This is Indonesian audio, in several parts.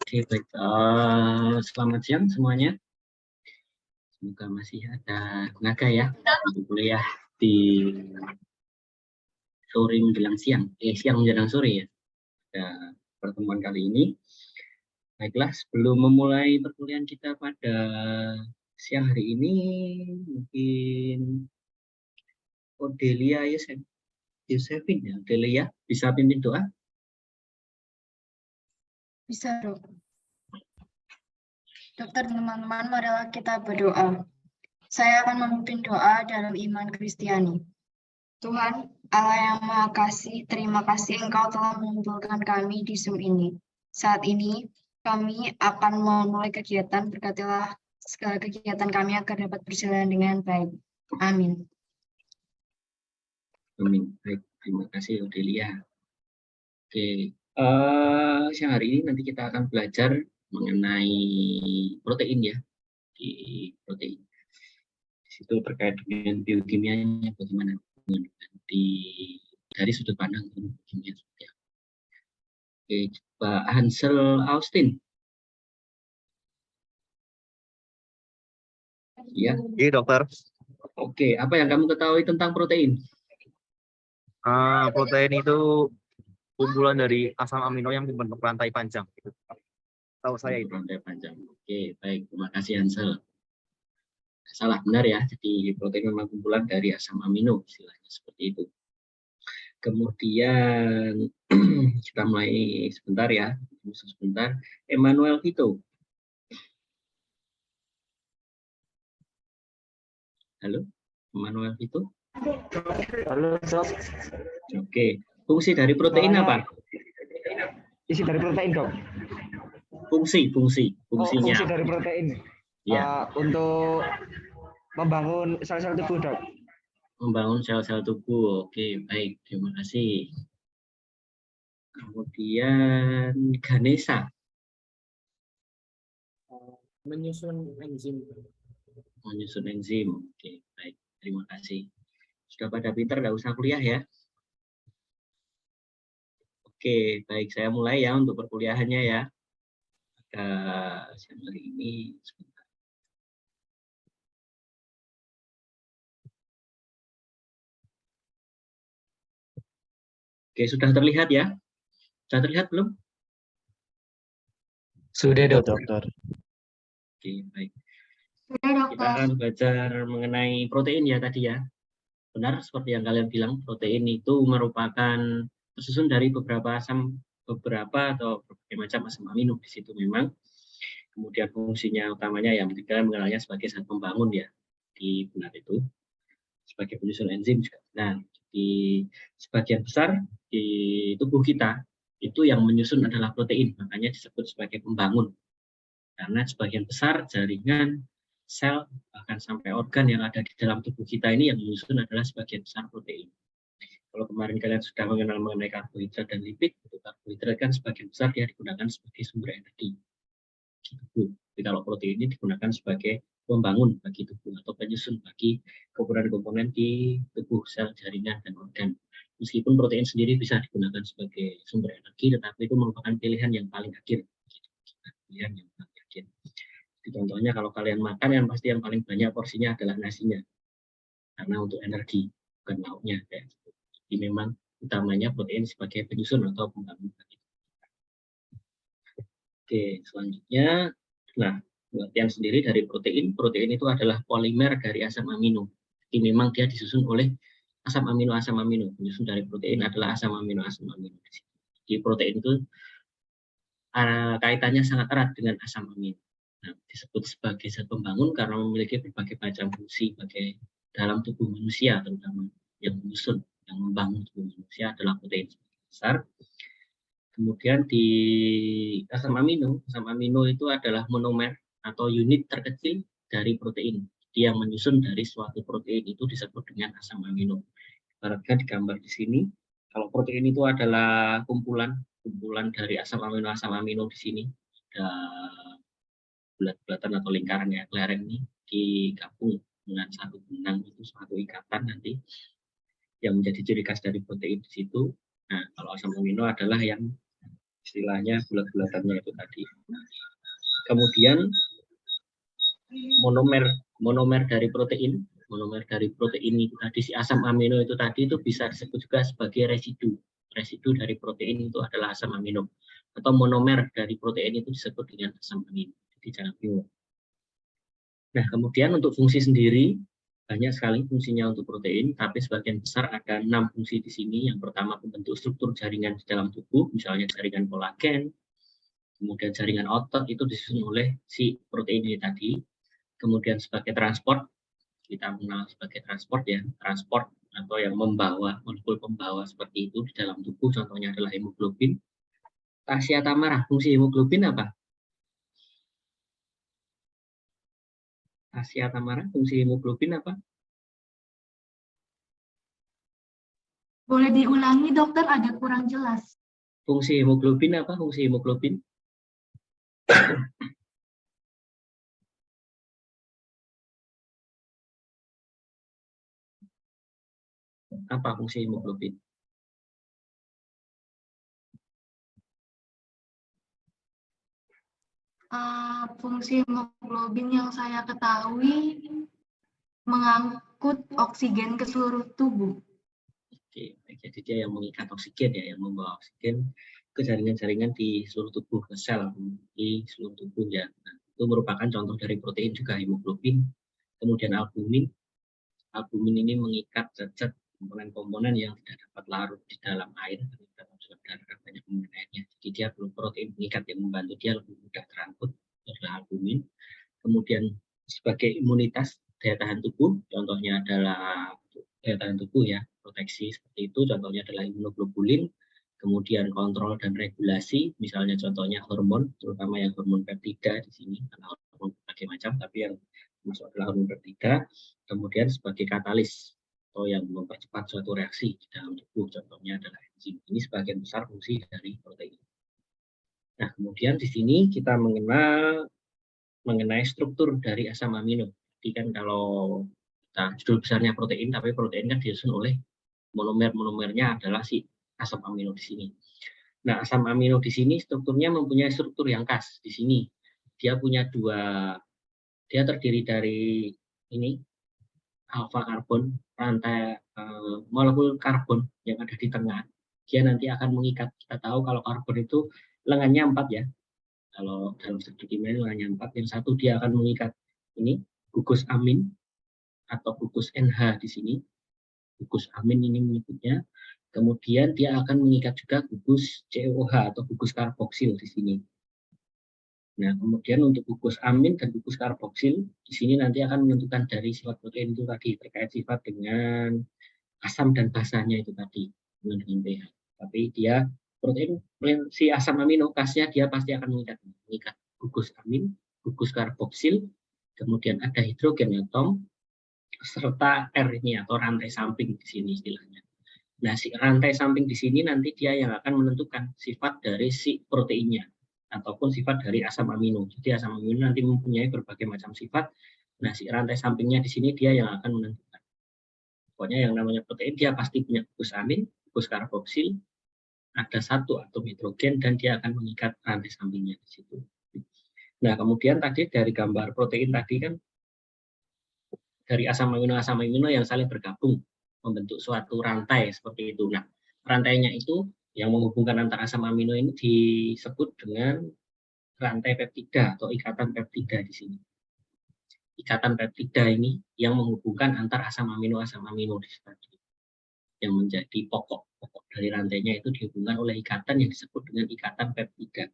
Oke, baik. Selamat siang semuanya. Semoga masih ada tenaga ya untuk kuliah di sore menjelang siang. Siang menjelang sore ya. Pada pertemuan kali ini. Baiklah, sebelum memulai perkuliahan kita pada siang hari ini, mungkin Odelia Yosefin ya. Odelia bisa pimpin doa? Bisa, Dok. Dokter, teman-teman, marilah kita berdoa. Saya akan memimpin doa dalam iman Kristiani. Tuhan, Allah yang Maha Kasih, terima kasih Engkau telah mengumpulkan kami di Zoom ini. Saat ini, kami akan memulai kegiatan, berkatilah segala kegiatan kami agar dapat berjalan dengan baik. Amin. Amin. Baik, terima kasih Odelia. Oke, siang hari ini nanti kita akan belajar mengenai protein ya, di protein. Di situ terkait dengan biokimianya bagaimana dari sudut pandang biokimia. Oke, Pak Hansel Austin. Ya. Iya, dokter. Oke, apa yang kamu ketahui tentang protein? Protein itu kumpulan dari asam amino yang membentuk rantai panjang. Gitu. Tahu saya itu. Rantai panjang. Oke, baik. Terima kasih Hansel. Salah, benar ya. Jadi protein memang kumpulan dari asam amino, istilahnya seperti itu. Kemudian kita mulai sebentar ya, sebentar. Emmanuel Vito. Halo, Emmanuel Vito. Halo, Dok. Oke, fungsi dari protein apa? Isi dari protein, Dok. Fungsinya. Fungsi dari protein. Ya. Untuk membangun sel-sel tubuh, Dok. Membangun sel-sel tubuh. Oke, baik. Terima kasih. Kemudian Ganesha. Menyusun enzim. Menyusun enzim. Oke, baik. Terima kasih. Sudah pada pinter, nggak usah kuliah ya. Oke, baik. Saya mulai ya untuk perkuliahannya ya. Siang hari ini sebentar. Oke, sudah terlihat ya? Sudah terlihat belum? Sudah, dokter. Oke, baik. Sudah, Dokter. Kita akan belajar mengenai protein ya tadi ya. Benar seperti yang kalian bilang, protein itu merupakan tersusun dari beberapa atau berbagai macam asam amino di situ memang. Kemudian fungsinya utamanya yang kita mengenalnya sebagai zat pembangun ya. Di benar itu sebagai penyusun enzim juga. Nah, di sebagian besar di tubuh kita itu yang menyusun adalah protein, makanya disebut sebagai pembangun. Karena sebagian besar jaringan sel bahkan sampai organ yang ada di dalam tubuh kita ini yang menyusun adalah sebagian besar protein. Kalau kemarin kalian sudah mengenal mengenai karbohidrat dan lipid, itu karbohidrat kan sebagian besar dia digunakan sebagai sumber energi di tubuh. Jadi kalau protein ini digunakan sebagai pembangun bagi tubuh atau penyusun bagi komponen-komponen di tubuh sel, jaringan, dan organ. Meskipun protein sendiri bisa digunakan sebagai sumber energi, tetapi itu merupakan pilihan yang paling akhir. Pilihan yang paling akhir. Jadi contohnya kalau kalian makan yang pasti yang paling banyak porsinya adalah nasinya. Karena untuk energi, bukan lauknya. Jadi memang utamanya protein sebagai penyusun atau pembangun. Oke, selanjutnya, nah, pengertian sendiri dari protein. Protein itu adalah polimer dari asam amino. Jadi memang dia disusun oleh asam amino. Penyusun dari protein adalah asam amino. Jadi protein itu kaitannya sangat erat dengan asam amino. Nah, disebut sebagai zat pembangun karena memiliki berbagai macam fungsi bagi dalam tubuh manusia, terutama yang menyusun, yang membangun tubuh manusia adalah protein besar. Kemudian di asam amino itu adalah monomer atau unit terkecil dari protein. Jadi yang menyusun dari suatu protein itu disebut dengan asam amino. Ibaratkan di gambar di sini, kalau protein itu adalah kumpulan dari asam amino di sini. Ada bulat-bulatan atau lingkaran ya, lereng ini digabung dengan satu benang itu suatu ikatan nanti yang menjadi ciri khas dari protein di situ. Nah, kalau asam amino adalah yang istilahnya bulat-bulatannya itu tadi. Kemudian monomer dari protein itu tadi, si asam amino itu tadi, itu bisa disebut juga sebagai residu dari protein itu adalah asam amino, atau monomer dari protein itu disebut dengan asam amino. Jadi jangan bingung. Nah, kemudian untuk fungsi sendiri banyak sekali fungsinya untuk protein, tapi sebagian besar ada 6 fungsi di sini. Yang pertama, membentuk struktur jaringan di dalam tubuh, misalnya jaringan kolagen, kemudian jaringan otot itu disusun oleh si protein ini tadi. Kemudian sebagai transport, kita mengenal sebagai transport ya, transport atau yang membawa, molekul pembawa seperti itu di dalam tubuh, contohnya adalah hemoglobin. Tasya Tamara, fungsi hemoglobin apa? Tasya Tamara, fungsi hemoglobin apa? Boleh diulangi, dokter, ada kurang jelas. Fungsi hemoglobin apa? Fungsi hemoglobin? Apa fungsi hemoglobin? Fungsi hemoglobin yang saya ketahui mengangkut oksigen ke seluruh tubuh. Oke, jadi dia yang mengikat oksigen ya, yang membawa oksigen ke jaringan-jaringan di seluruh tubuh, ke sel di seluruh tubuh ya. Nah, itu merupakan contoh dari protein juga, hemoglobin. Kemudian albumin. Albumin ini mengikat zat-zat komponen-komponen yang tidak dapat larut di dalam air, dalam darah banyak komponen airnya. Jadi dia perlu protein pengikat yang membantu dia lebih mudah terangkut, adalah albumin. Kemudian sebagai imunitas, daya tahan tubuh, contohnya adalah daya tahan tubuh ya, proteksi seperti itu, contohnya adalah imunoglobulin. Kemudian kontrol dan regulasi, misalnya contohnya hormon, terutama yang hormon peptida di sini, karena hormon berbagai macam, tapi yang masuk adalah hormon peptida. Kemudian sebagai katalis atau yang mempercepat suatu reaksi di dalam tubuh, contohnya adalah enzim. Ini sebagian besar fungsi dari protein. Nah, kemudian di sini kita mengenai struktur dari asam amino. Jadi kan kalau kita judul besarnya protein, tapi protein kan disusun oleh monomernya adalah si asam amino di sini. Nah, asam amino di sini strukturnya mempunyai struktur yang khas di sini. Dia terdiri dari ini alfa karbon, rantai molekul karbon yang ada di tengah. Dia nanti akan mengikat. Kita tahu kalau karbon itu lengannya 4 ya. Kalau dalam struktur kimia lengannya 4, yang satu dia akan mengikat ini gugus amin atau gugus NH di sini. Gugus amin ini menyebutnya. Kemudian dia akan mengikat juga gugus COOH atau gugus karboksil di sini. Nah, kemudian untuk gugus amin dan gugus karboksil di sini nanti akan menentukan dari sifat protein itu tadi, terkait sifat dengan asam dan basahnya itu tadi dengan pH. Tapi dia protein si asam amino khasnya dia pasti akan mengikat gugus amin, gugus karboksil, kemudian ada hidrogen atom serta R ini atau rantai samping di sini istilahnya. Nah, si rantai samping di sini nanti dia yang akan menentukan sifat dari si proteinnya ataupun sifat dari asam amino. Jadi asam amino nanti mempunyai berbagai macam sifat. Nah, si rantai sampingnya di sini dia yang akan menentukan. Pokoknya yang namanya protein dia pasti punya gugus amin, gugus karboksil, ada satu atom hidrogen dan dia akan mengikat rantai sampingnya di situ. Nah, kemudian tadi dari gambar protein tadi kan dari asam amino yang saling bergabung membentuk suatu rantai seperti itu. Nah, rantainya itu yang menghubungkan antara asam amino ini disebut dengan rantai peptida atau ikatan peptida di sini. Ikatan peptida ini yang menghubungkan antara asam amino di sini. Yang menjadi pokok dari rantainya itu dihubungkan oleh ikatan yang disebut dengan ikatan peptida.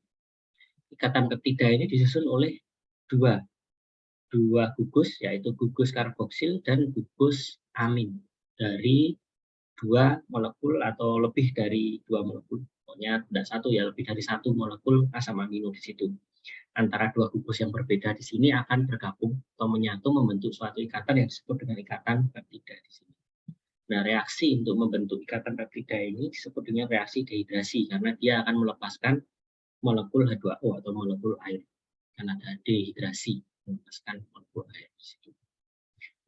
Ikatan peptida ini disusun oleh dua gugus, yaitu gugus karboksil dan gugus amin dari dua molekul atau lebih dari dua molekul. Pokoknya tidak satu ya, lebih dari satu molekul asam amino di situ. Antara dua gugus yang berbeda di sini akan bergabung atau menyatu membentuk suatu ikatan yang disebut dengan ikatan peptida di sini. Nah, reaksi untuk membentuk ikatan peptida ini disebut dengan reaksi dehidrasi karena dia akan melepaskan molekul H2O atau molekul air. Karena ada dehidrasi, melepaskan molekul air di situ.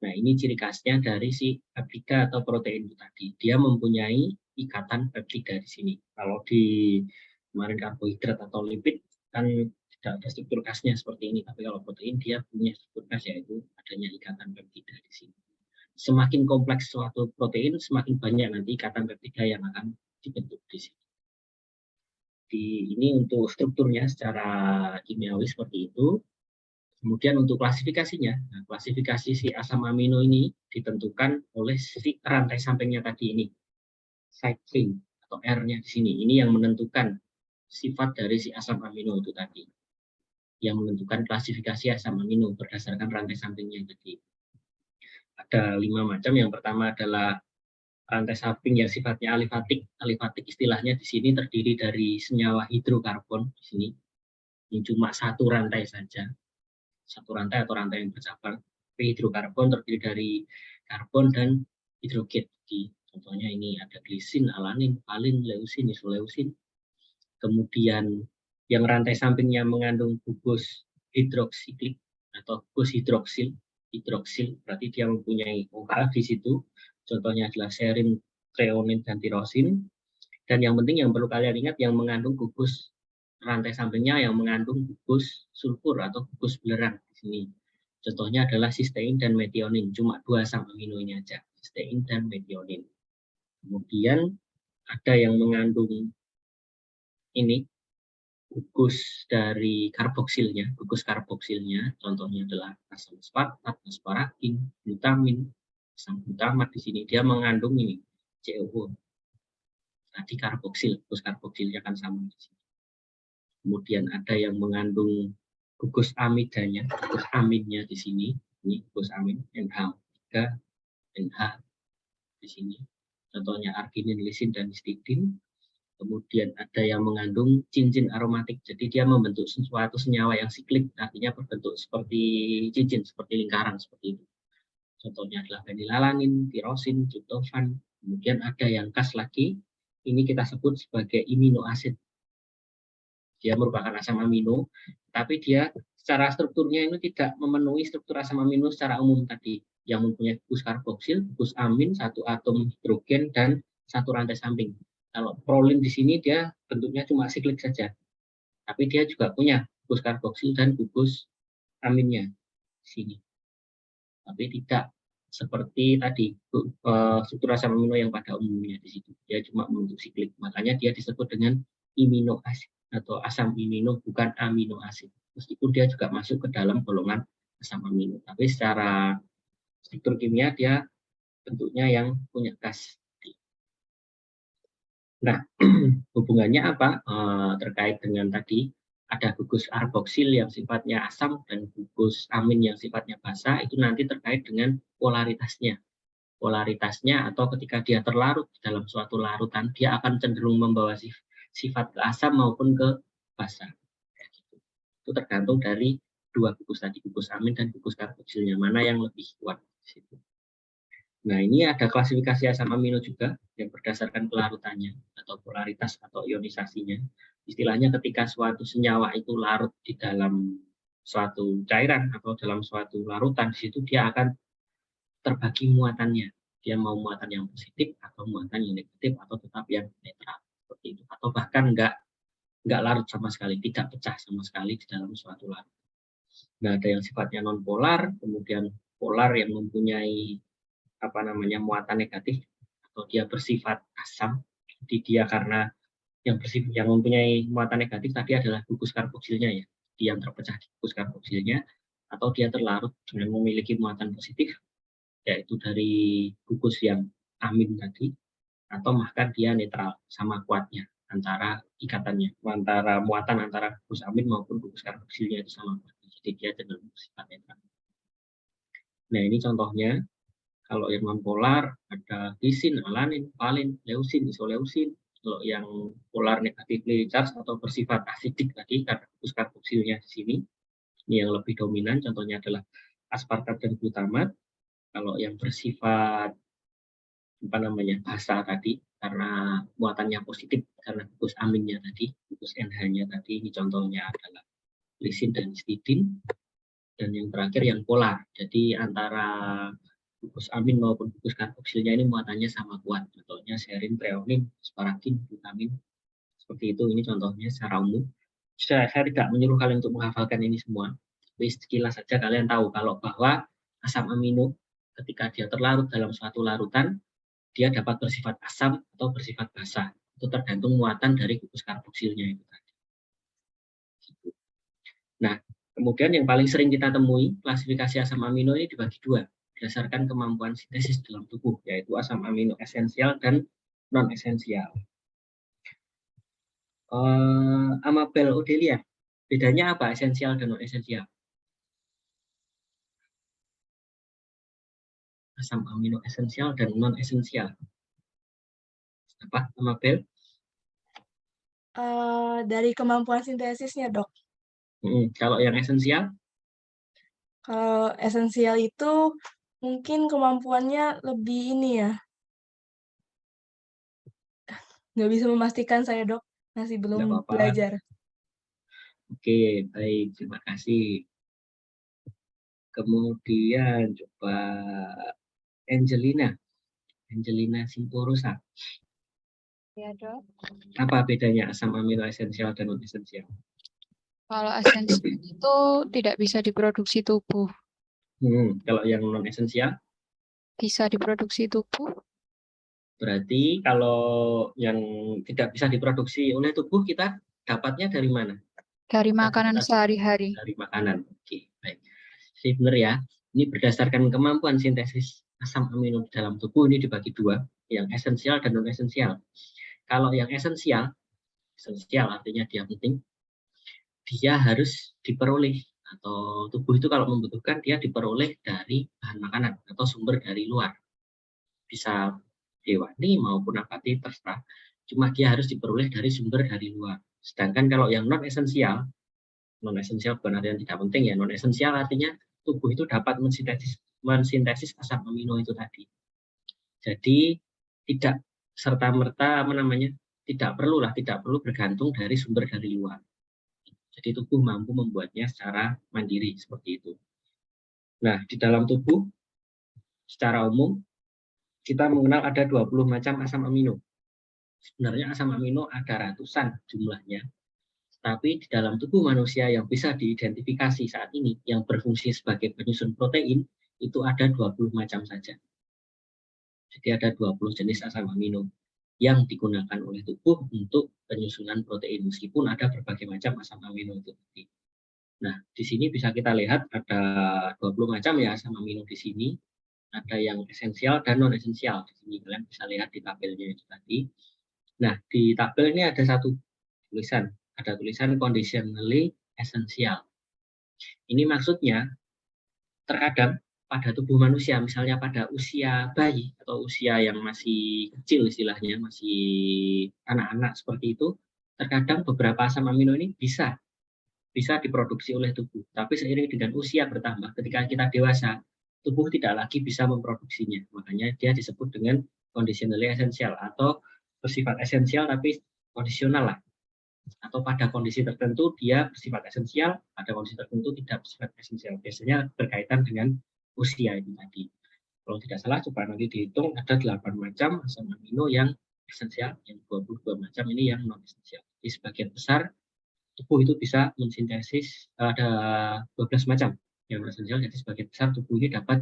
Nah, ini ciri khasnya dari si peptida atau protein itu tadi. Dia mempunyai ikatan peptida di sini. Kalau di Kemarin karbohidrat atau lipid kan tidak ada struktur khasnya seperti ini, tapi kalau protein dia punya struktur khas, yaitu adanya ikatan peptida di sini. Semakin kompleks suatu protein, semakin banyak nanti ikatan peptida yang akan dibentuk di sini. Ini untuk strukturnya secara kimiawi seperti itu. Kemudian untuk klasifikasinya, nah, klasifikasi si asam amino ini ditentukan oleh si rantai sampingnya tadi ini, side chain atau R-nya di sini. Ini yang menentukan sifat dari si asam amino itu tadi, yang menentukan klasifikasi asam amino berdasarkan rantai sampingnya tadi. Ada 5 macam. Yang pertama adalah rantai samping yang sifatnya alifatik. Alifatik istilahnya di sini terdiri dari senyawa hidrokarbon di sini. Ini cuma satu rantai saja. Satu rantai atau rantai yang bercabang. Hidrokarbon terdiri dari karbon dan hidrogen. Contohnya ini ada glisin, alanin, valin, leusin, isoleusin. Kemudian yang rantai sampingnya mengandung gugus hidroksiklik atau gugus hidroksil. Hidroksil berarti dia mempunyai OH di situ. Contohnya adalah serin, treonin, dan tirosin. Dan yang penting yang perlu kalian ingat, yang mengandung gugus rantai sampingnya yang mengandung gugus sulfur atau gugus belerang di sini. Contohnya adalah sistein dan metionin. Cuma 2 asam amino ini aja, sistein dan metionin. Kemudian ada yang mengandung ini gugus dari karboksilnya, gugus karboksilnya. Contohnya adalah asam aspartat, asparakin, glutamin, asam glutamat di sini. Dia mengandung ini COO. Tadi karboksil, gugus karboksilnya kan sama di sini. Kemudian ada yang mengandung gugus amidanya, gugus aminnya di sini. Ini gugus amin NH3, NH di sini. Contohnya arginin, lisin, dan histidin. Kemudian ada yang mengandung cincin aromatik. Jadi dia membentuk suatu senyawa yang siklik, artinya berbentuk seperti cincin, seperti lingkaran seperti itu. Contohnya adalah fenilalanin, tirosin, tryptofan. Kemudian ada yang khas lagi, ini kita sebut sebagai aminoasid. Dia merupakan asam amino, tapi dia secara strukturnya ini tidak memenuhi struktur asam amino secara umum tadi, yang mempunyai gugus karboksil, gugus amin, satu atom hidrogen, dan satu rantai samping. Kalau prolin di sini dia bentuknya cuma siklik saja, tapi dia juga punya gugus karboksil dan gugus aminnya di sini. Tapi tidak seperti tadi struktur asam amino yang pada umumnya di situ. Dia cuma membentuk siklik, makanya dia disebut dengan aminoasid atau asam amino, bukan amino asid. Meskipun dia juga masuk ke dalam golongan asam amino, tapi secara struktur kimia dia bentuknya yang punya gas. Nah, hubungannya apa terkait dengan tadi ada gugus karboksil yang sifatnya asam dan gugus amin yang sifatnya basa, itu nanti terkait dengan polaritasnya. Polaritasnya atau ketika dia terlarut dalam suatu larutan, dia akan cenderung membawa sifat ke asam maupun ke basa. Itu tergantung dari 2 gugus tadi, gugus amin dan gugus karboksilnya, mana yang lebih kuat di situ. Nah, ini ada klasifikasi asam amino juga yang berdasarkan kelarutannya atau polaritas atau ionisasinya. Istilahnya ketika suatu senyawa itu larut di dalam suatu cairan atau dalam suatu larutan, di situ dia akan terbagi muatannya. Dia mau muatan yang positif atau muatan yang negatif atau tetap yang netral seperti itu. Atau bahkan enggak larut sama sekali, tidak pecah sama sekali di dalam suatu larut. Nah, ada yang sifatnya non polar, kemudian polar yang mempunyai muatan negatif atau dia bersifat asam. Jadi dia karena yang mempunyai muatan negatif tadi adalah gugus karboksilnya ya, dia yang terpecah di gugus karboksilnya, atau dia terlarut dengan memiliki muatan positif, yaitu dari gugus yang amin tadi, atau bahkan dia netral, sama kuatnya antara ikatannya, antara muatan antara gugus amin maupun gugus karboksilnya itu sama kuatnya. Jadi dia cenderung bersifat netral. Nah, ini contohnya. Kalau yang non-polar ada glisin, alanin, valin, leusin, isoleusin. Kalau yang polar negatively charged atau bersifat asidik tadi karena gugus karboksilnya di sini, ini yang lebih dominan. Contohnya adalah aspartat dan glutamat. Kalau yang bersifat basa tadi karena muatannya positif karena gugus aminnya tadi, gugus NH-nya tadi, ini contohnya adalah glisin dan histidin. Dan yang terakhir yang polar. Jadi antara gugus amin maupun gugus karboksilnya ini muatannya sama kuat. Contohnya serin, treonin, asparakin, glutamin, Seperti itu, ini contohnya secara umum. Saya tidak menyuruh kalian untuk menghafalkan ini semua. Tapi sekilas saja kalian tahu kalau bahwa asam amino ketika dia terlarut dalam suatu larutan, dia dapat bersifat asam atau bersifat basa. Itu tergantung muatan dari gugus karboksilnya itu tadi. Nah, kemudian yang paling sering kita temui, klasifikasi asam amino ini dibagi dua, berdasarkan kemampuan sintesis dalam tubuh, yaitu asam amino esensial dan non-esensial. Amabel Odelia, bedanya apa esensial dan non-esensial? Asam amino esensial dan non-esensial. Apa, Amabel? Dari kemampuan sintesisnya, Dok. Kalau yang esensial? Kalau esensial itu mungkin kemampuannya lebih ini ya. Nggak bisa memastikan saya, Dok. Masih belum Nggak apa-apa. belajar. Oke, baik. Terima kasih. Kemudian coba Angelina Simporosa. Ya, Dok. Apa bedanya asam amino esensial dan non-esensial? Kalau esensial itu tidak bisa diproduksi tubuh. Kalau yang non-esensial? Bisa diproduksi tubuh. Berarti kalau yang tidak bisa diproduksi oleh tubuh, kita dapatnya dari mana? Dari makanan sehari-hari. Dari makanan. Oke, baik. Jadi benar ya, ini berdasarkan kemampuan sintesis asam amino dalam tubuh ini dibagi dua, yang esensial dan non-esensial. Kalau yang esensial artinya dia penting, dia harus diperoleh, atau tubuh itu kalau membutuhkan dia diperoleh dari bahan makanan atau sumber dari luar. Bisa hewani maupun nabati terserah, cuma dia harus diperoleh dari sumber dari luar. Sedangkan kalau yang non-esensial bukan artinya tidak penting ya, non-esensial artinya tubuh itu dapat mensintesis asam amino itu tadi. Jadi tidak serta-merta tidak perlu bergantung dari sumber dari luar. Jadi tubuh mampu membuatnya secara mandiri seperti itu. Nah, di dalam tubuh secara umum kita mengenal ada 20 macam asam amino. Sebenarnya asam amino ada ratusan jumlahnya. Tapi di dalam tubuh manusia yang bisa diidentifikasi saat ini yang berfungsi sebagai penyusun protein itu ada 20 macam saja. Jadi ada 20 jenis asam amino yang digunakan oleh tubuh untuk penyusunan protein, meskipun ada berbagai macam asam amino itu. Nah, di sini bisa kita lihat ada 20 macam ya asam amino di sini. Ada yang esensial dan non esensial. Di sini kalian bisa lihat di tabelnya itu tadi. Nah, di tabel ini ada satu tulisan, ada tulisan conditionally essential. Ini maksudnya terkadang pada tubuh manusia, misalnya pada usia bayi atau usia yang masih kecil istilahnya, masih anak-anak seperti itu, terkadang beberapa asam amino ini bisa diproduksi oleh tubuh. Tapi seiring dengan usia bertambah, ketika kita dewasa, tubuh tidak lagi bisa memproduksinya. Makanya dia disebut dengan conditionally essential atau bersifat esensial tapi kondisional lah. Atau pada kondisi tertentu dia bersifat esensial, pada kondisi tertentu tidak bersifat esensial. Biasanya berkaitan dengan usia itu tadi. Kalau tidak salah, coba nanti dihitung ada 8 macam asam amino yang esensial, yang 22 macam ini yang non esensial. Di sebagian besar tubuh itu bisa mensintesis ada 12 macam yang esensial, jadi sebagian besar tubuh ini dapat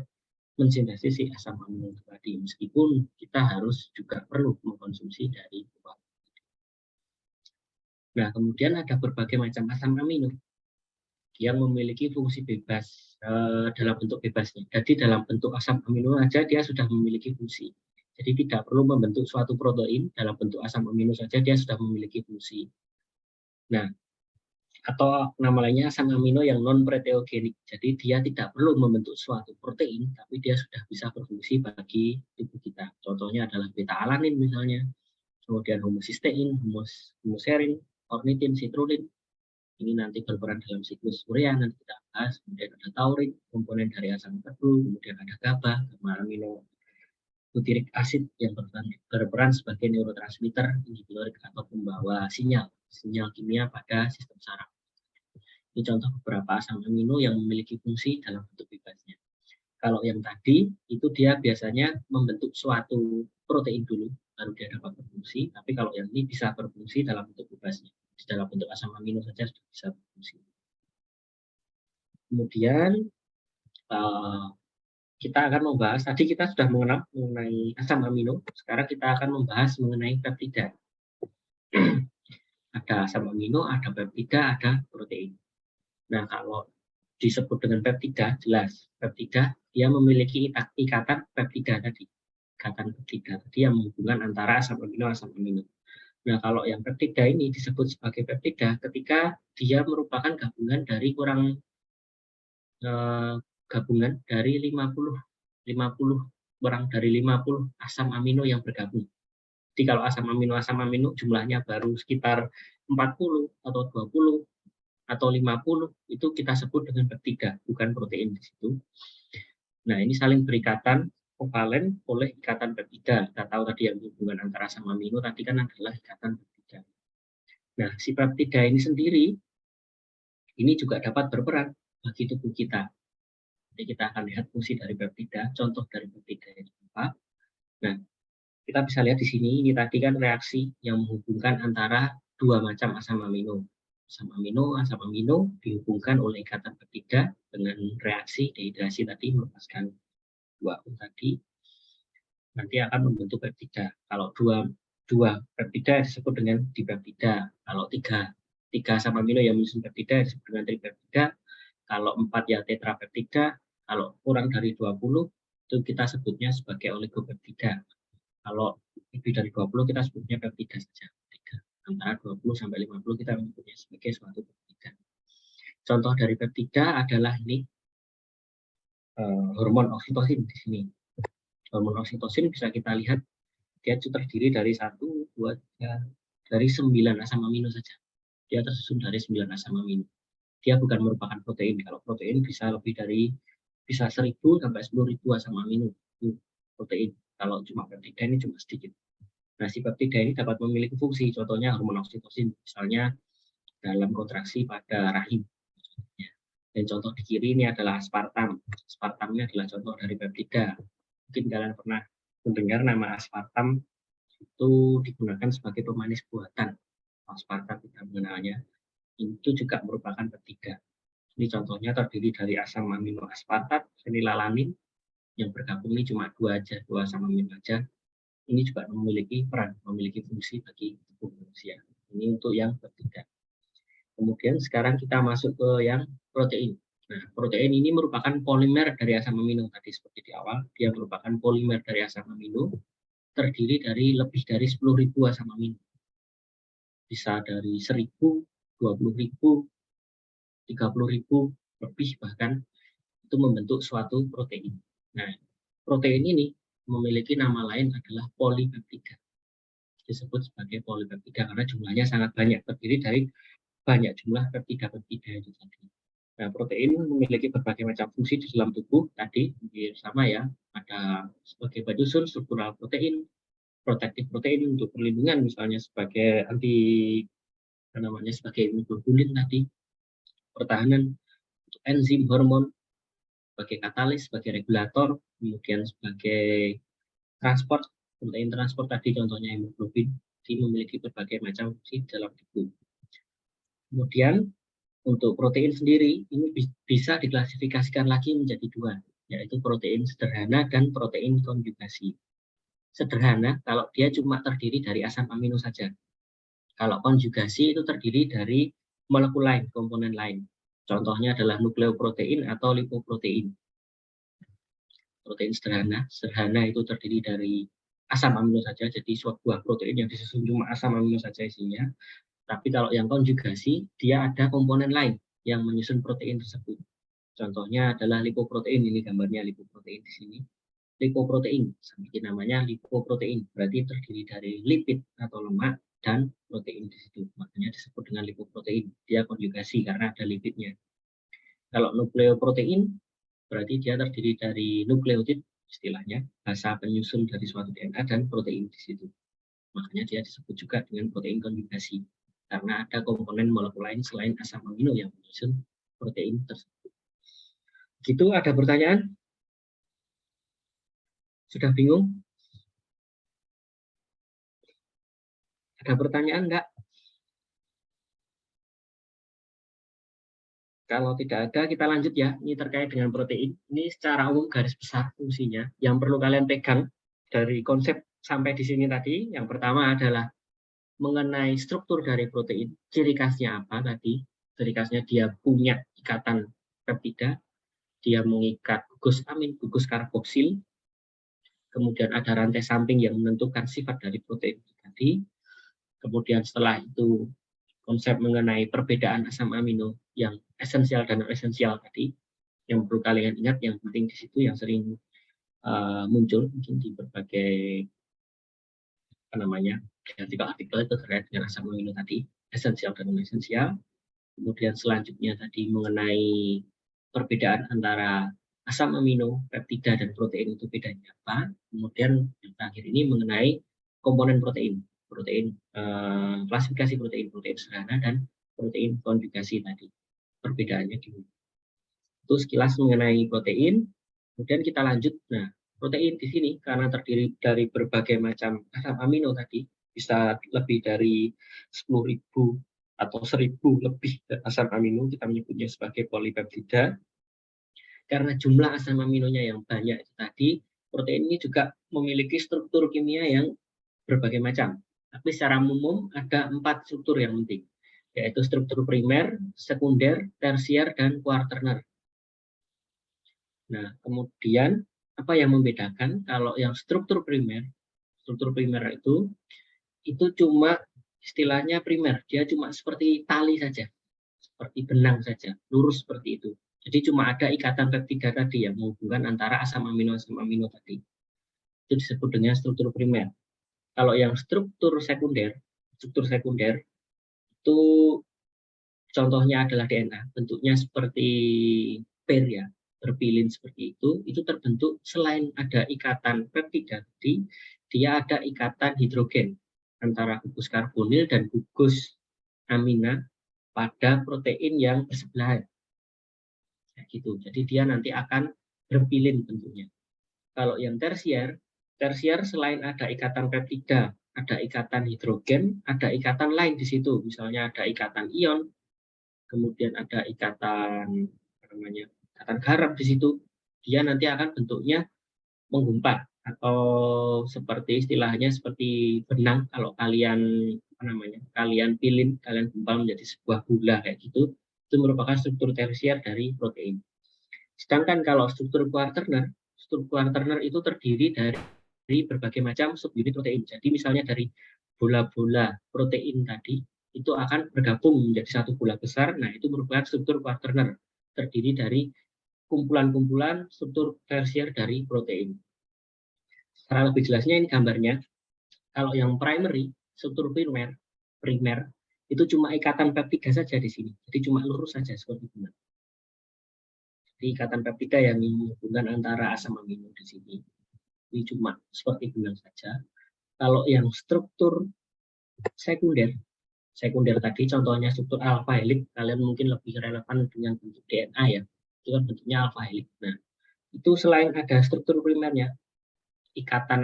mensintesis si asam amino tadi, meskipun kita harus juga perlu mengkonsumsi dari buah. Nah, kemudian ada berbagai macam asam amino yang memiliki fungsi bebas dalam bentuk bebasnya. Jadi dalam bentuk asam amino saja dia sudah memiliki fungsi. Jadi tidak perlu membentuk suatu protein, dalam bentuk asam amino saja dia sudah memiliki fungsi. Nah, atau nama lainnya asam amino yang non proteogenik. Jadi dia tidak perlu membentuk suatu protein, tapi dia sudah bisa berfungsi bagi tubuh kita. Contohnya adalah beta-alanin misalnya, kemudian homocysteine, homoserine, ornitin, citrulline. Ini nanti berperan dalam siklus urea, nanti kita bahas. Kemudian ada taurin, komponen dari asam tebu, kemudian ada GABA, gamma amino butyric acid yang berperan sebagai neurotransmitter, inhibitorik atau pembawa sinyal kimia pada sistem saraf. Ini contoh beberapa asam amino yang memiliki fungsi dalam bentuk bebasnya. Kalau yang tadi itu dia biasanya membentuk suatu protein dulu, baru dia dapat berfungsi. Tapi kalau yang ini bisa berfungsi dalam bentuk bebasnya, dalam bentuk asam amino saja sudah bisa berfungsi. Kemudian kita akan membahas, tadi kita sudah mengenal mengenai asam amino, sekarang kita akan membahas mengenai peptida. Ada asam amino, ada peptida, ada protein. Nah, kalau disebut dengan peptida, jelas peptida dia memiliki ikatan peptida tadi. Ikatan peptida tadi yang menghubungkan antara asam amino. Nah, kalau yang peptida ini disebut sebagai peptida ketika dia merupakan gabungan dari gabungan dari 50 kurang dari 50 asam amino yang bergabung. Jadi kalau asam amino jumlahnya baru sekitar 40 atau 20 atau 50 itu kita sebut dengan peptida, bukan protein di situ. Nah, ini saling berikatan kovalen oleh ikatan peptida. Kita tahu tadi yang hubungan antara asam amino tadi kan adalah ikatan peptida. Nah, si peptida ini sendiri ini juga dapat berperan bagi tubuh kita. Jadi kita akan lihat fungsi dari peptida, contoh dari peptida itu apa. Nah, kita bisa lihat di sini, ini tadi kan reaksi yang menghubungkan antara dua macam asam amino. Asam amino dihubungkan oleh ikatan peptida dengan reaksi dehidrasi tadi melepaskan 2O tadi. Nanti akan membentuk peptida. Kalau dua peptida disebut dengan dipeptida. Kalau tiga asam amino yang menyusun peptida disebut dengan tripeptida. Kalau 4 ya tetrapeptida. Kalau kurang dari 20 itu kita sebutnya sebagai oligopeptida. Kalau lebih dari 20 kita sebutnya peptida saja. Antara 20 sampai 50 kita menyebutnya sebagai suatu peptida. Contoh dari peptida adalah ini hormon oksitosin di sini. Hormon oksitosin bisa kita lihat dia terdiri dari 1, 2, 3, dari 9 asam amino saja. Dia tersusun dari 9 asam amino. Dia bukan merupakan protein. Kalau protein bisa lebih dari 1.000 sampai 10.000 asam amino itu protein. Kalau cuma peptida ini cuma sedikit. Nah, si peptida ini dapat memiliki fungsi, contohnya hormon oksitosin, misalnya dalam kontraksi pada rahim. Dan contoh di kiri ini adalah aspartam. Aspartam ini adalah contoh dari peptida. Mungkin kalian pernah mendengar nama aspartam itu digunakan sebagai pemanis buatan. Aspartam kita mengenalnya. Itu juga merupakan peptida. Ini contohnya terdiri dari asam amino aspartat, fenilalanin, yang bergabung ini cuma 2 asam amino aja. Ini juga memiliki peran, memiliki fungsi bagi tubuh manusia. Ini untuk yang peptida. Kemudian sekarang kita masuk ke yang protein. Nah, protein ini merupakan polimer dari asam amino tadi seperti di awal. Dia merupakan polimer dari asam amino, terdiri dari lebih dari 10.000 asam amino. Bisa dari 1.000, 20.000, 30.000, lebih bahkan itu membentuk suatu protein. Nah, protein ini memiliki nama lain adalah polipeptida. Disebut sebagai polipeptida karena jumlahnya sangat banyak, terdiri dari banyak jumlah peptida-peptida itu tadi. Nah, protein memiliki berbagai macam fungsi di dalam tubuh tadi sama ya, ada sebagai penyusun struktural protein, protektif protein untuk perlindungan misalnya sebagai sebagai immunoglobulin tadi, pertahanan untuk enzim, hormon, sebagai katalis, sebagai regulator, kemudian sebagai transport, protein transport tadi contohnya hemoglobin, memiliki berbagai macam fungsi dalam tubuh. Kemudian untuk protein sendiri ini bisa diklasifikasikan lagi menjadi 2, yaitu protein sederhana dan protein konjugasi. Sederhana kalau dia cuma terdiri dari asam amino saja. Kalau konjugasi itu terdiri dari molekul lain, komponen lain. Contohnya adalah nukleoprotein atau lipoprotein. Protein sederhana itu terdiri dari asam amino saja, jadi sebuah protein yang disusun cuma asam amino saja isinya. Tapi kalau yang konjugasi, dia ada komponen lain yang menyusun protein tersebut. Contohnya adalah lipoprotein, ini gambarnya lipoprotein di sini. Lipoprotein, seperti namanya lipoprotein, berarti terdiri dari lipid atau lemak dan protein di situ. Makanya disebut dengan lipoprotein. Dia konjugasi karena ada lipidnya. Kalau nukleoprotein, berarti dia terdiri dari nukleotid, istilahnya, basa penyusun dari suatu DNA dan protein di situ. Makanya dia disebut juga dengan protein konjugasi. Karena ada komponen molekul lain selain asam amino yang menyusun protein tersebut. Gitu, ada pertanyaan? Sudah bingung? Ada pertanyaan enggak? Kalau tidak ada, kita lanjut ya. Ini terkait dengan protein. Ini secara umum garis besar fungsinya. Yang perlu kalian pegang dari konsep sampai di sini tadi. Yang pertama adalah mengenai struktur dari protein. Ciri khasnya apa tadi? Ciri khasnya dia punya ikatan peptida. Dia mengikat gugus amin, gugus karboksil. Kemudian ada rantai samping yang menentukan sifat dari protein tadi. Kemudian setelah itu konsep mengenai perbedaan asam amino yang esensial dan non esensial tadi, yang perlu kalian ingat, yang penting di situ yang sering muncul mungkin di berbagai artikel-artikel itu terkait dengan asam amino tadi, esensial dan non esensial. Kemudian selanjutnya tadi mengenai perbedaan antara asam amino, peptida dan protein itu bedanya apa. Kemudian yang terakhir ini mengenai komponen protein, klasifikasi protein sederhana dan protein konjugasi tadi. Perbedaannya di mana. Itu sekilas mengenai protein. Kemudian kita lanjut. Nah, protein di sini karena terdiri dari berbagai macam asam amino tadi, bisa lebih dari 10.000 atau 1.000 lebih asam amino, kita menyebutnya sebagai polipeptida. Karena jumlah asam aminonya yang banyak itu tadi, protein ini juga memiliki struktur kimia yang berbagai macam. Tapi secara umum ada 4 struktur yang penting, yaitu struktur primer, sekunder, tersier, dan kuarterner. Nah, kemudian apa yang membedakan? Kalau yang struktur primer itu cuma istilahnya primer, dia cuma seperti tali saja, seperti benang saja, lurus seperti itu. Jadi cuma ada ikatan peptida tadi yang menghubungkan antara asam amino tadi. Itu disebut dengan struktur primer. Kalau yang struktur sekunder itu contohnya adalah DNA, bentuknya seperti pair ya, berpilin seperti itu terbentuk selain ada ikatan peptida tadi, dia ada ikatan hidrogen antara gugus karbonil dan gugus amina pada protein yang bersebelahan. Kayak gitu. Jadi dia nanti akan berpilin bentuknya. Kalau yang tersier selain ada ikatan peptida, ada ikatan hidrogen, ada ikatan lain di situ. Misalnya ada ikatan ion, kemudian ada ikatan ikatan garam di situ. Dia nanti akan bentuknya menggumpat atau seperti istilahnya seperti benang. Kalau kalian kalian pilin, kalian gumpal menjadi sebuah bola kayak gitu. Itu merupakan struktur tersier dari protein. Sedangkan kalau struktur kuarterner itu terdiri dari berbagai macam subunit protein. Jadi misalnya dari bola-bola protein tadi itu akan bergabung menjadi satu bola besar. Nah, itu merupakan struktur kuarterner, terdiri dari kumpulan-kumpulan struktur tersier dari protein. Secara lebih jelasnya ini gambarnya. Kalau yang primary, struktur primer itu cuma ikatan peptida saja di sini. Jadi cuma lurus saja seperti ini. Jadi ikatan peptida yang menghubungkan antara asam amino di sini. Ini cuma seperti benang saja. Kalau yang struktur sekunder tadi contohnya struktur alpha helix, kalian mungkin lebih relevan dengan bentuk DNA ya. Itu kan bentuknya alpha helix. Nah, itu selain ada struktur primernya, ikatan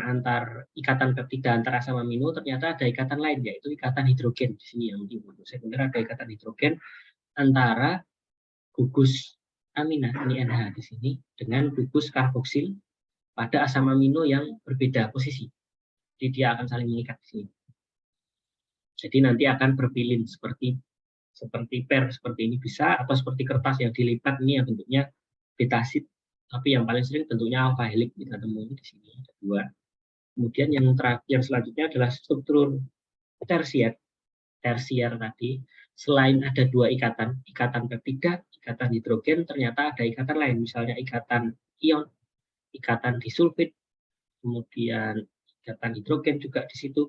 peptida antar asam amino, ternyata ada ikatan lain, yaitu ikatan hidrogen di sini yang untuk sekunder ada ikatan hidrogen antara gugus amina, ini NH di sini, dengan gugus karboksil pada asam amino yang berbeda posisi. Jadi dia akan saling mengikat di sini. Jadi nanti akan berpilin seperti pair seperti ini bisa, atau seperti kertas yang dilipat, ini yang bentuknya betasit. Tapi yang paling sering bentuknya alpha helix kita temui di sini ada 2. Kemudian yang selanjutnya adalah struktur tersier tadi. Selain ada 2 ikatan peptida, ikatan hidrogen, ternyata ada ikatan lain, misalnya ikatan ion, ikatan disulfid, kemudian ikatan hidrogen juga di situ.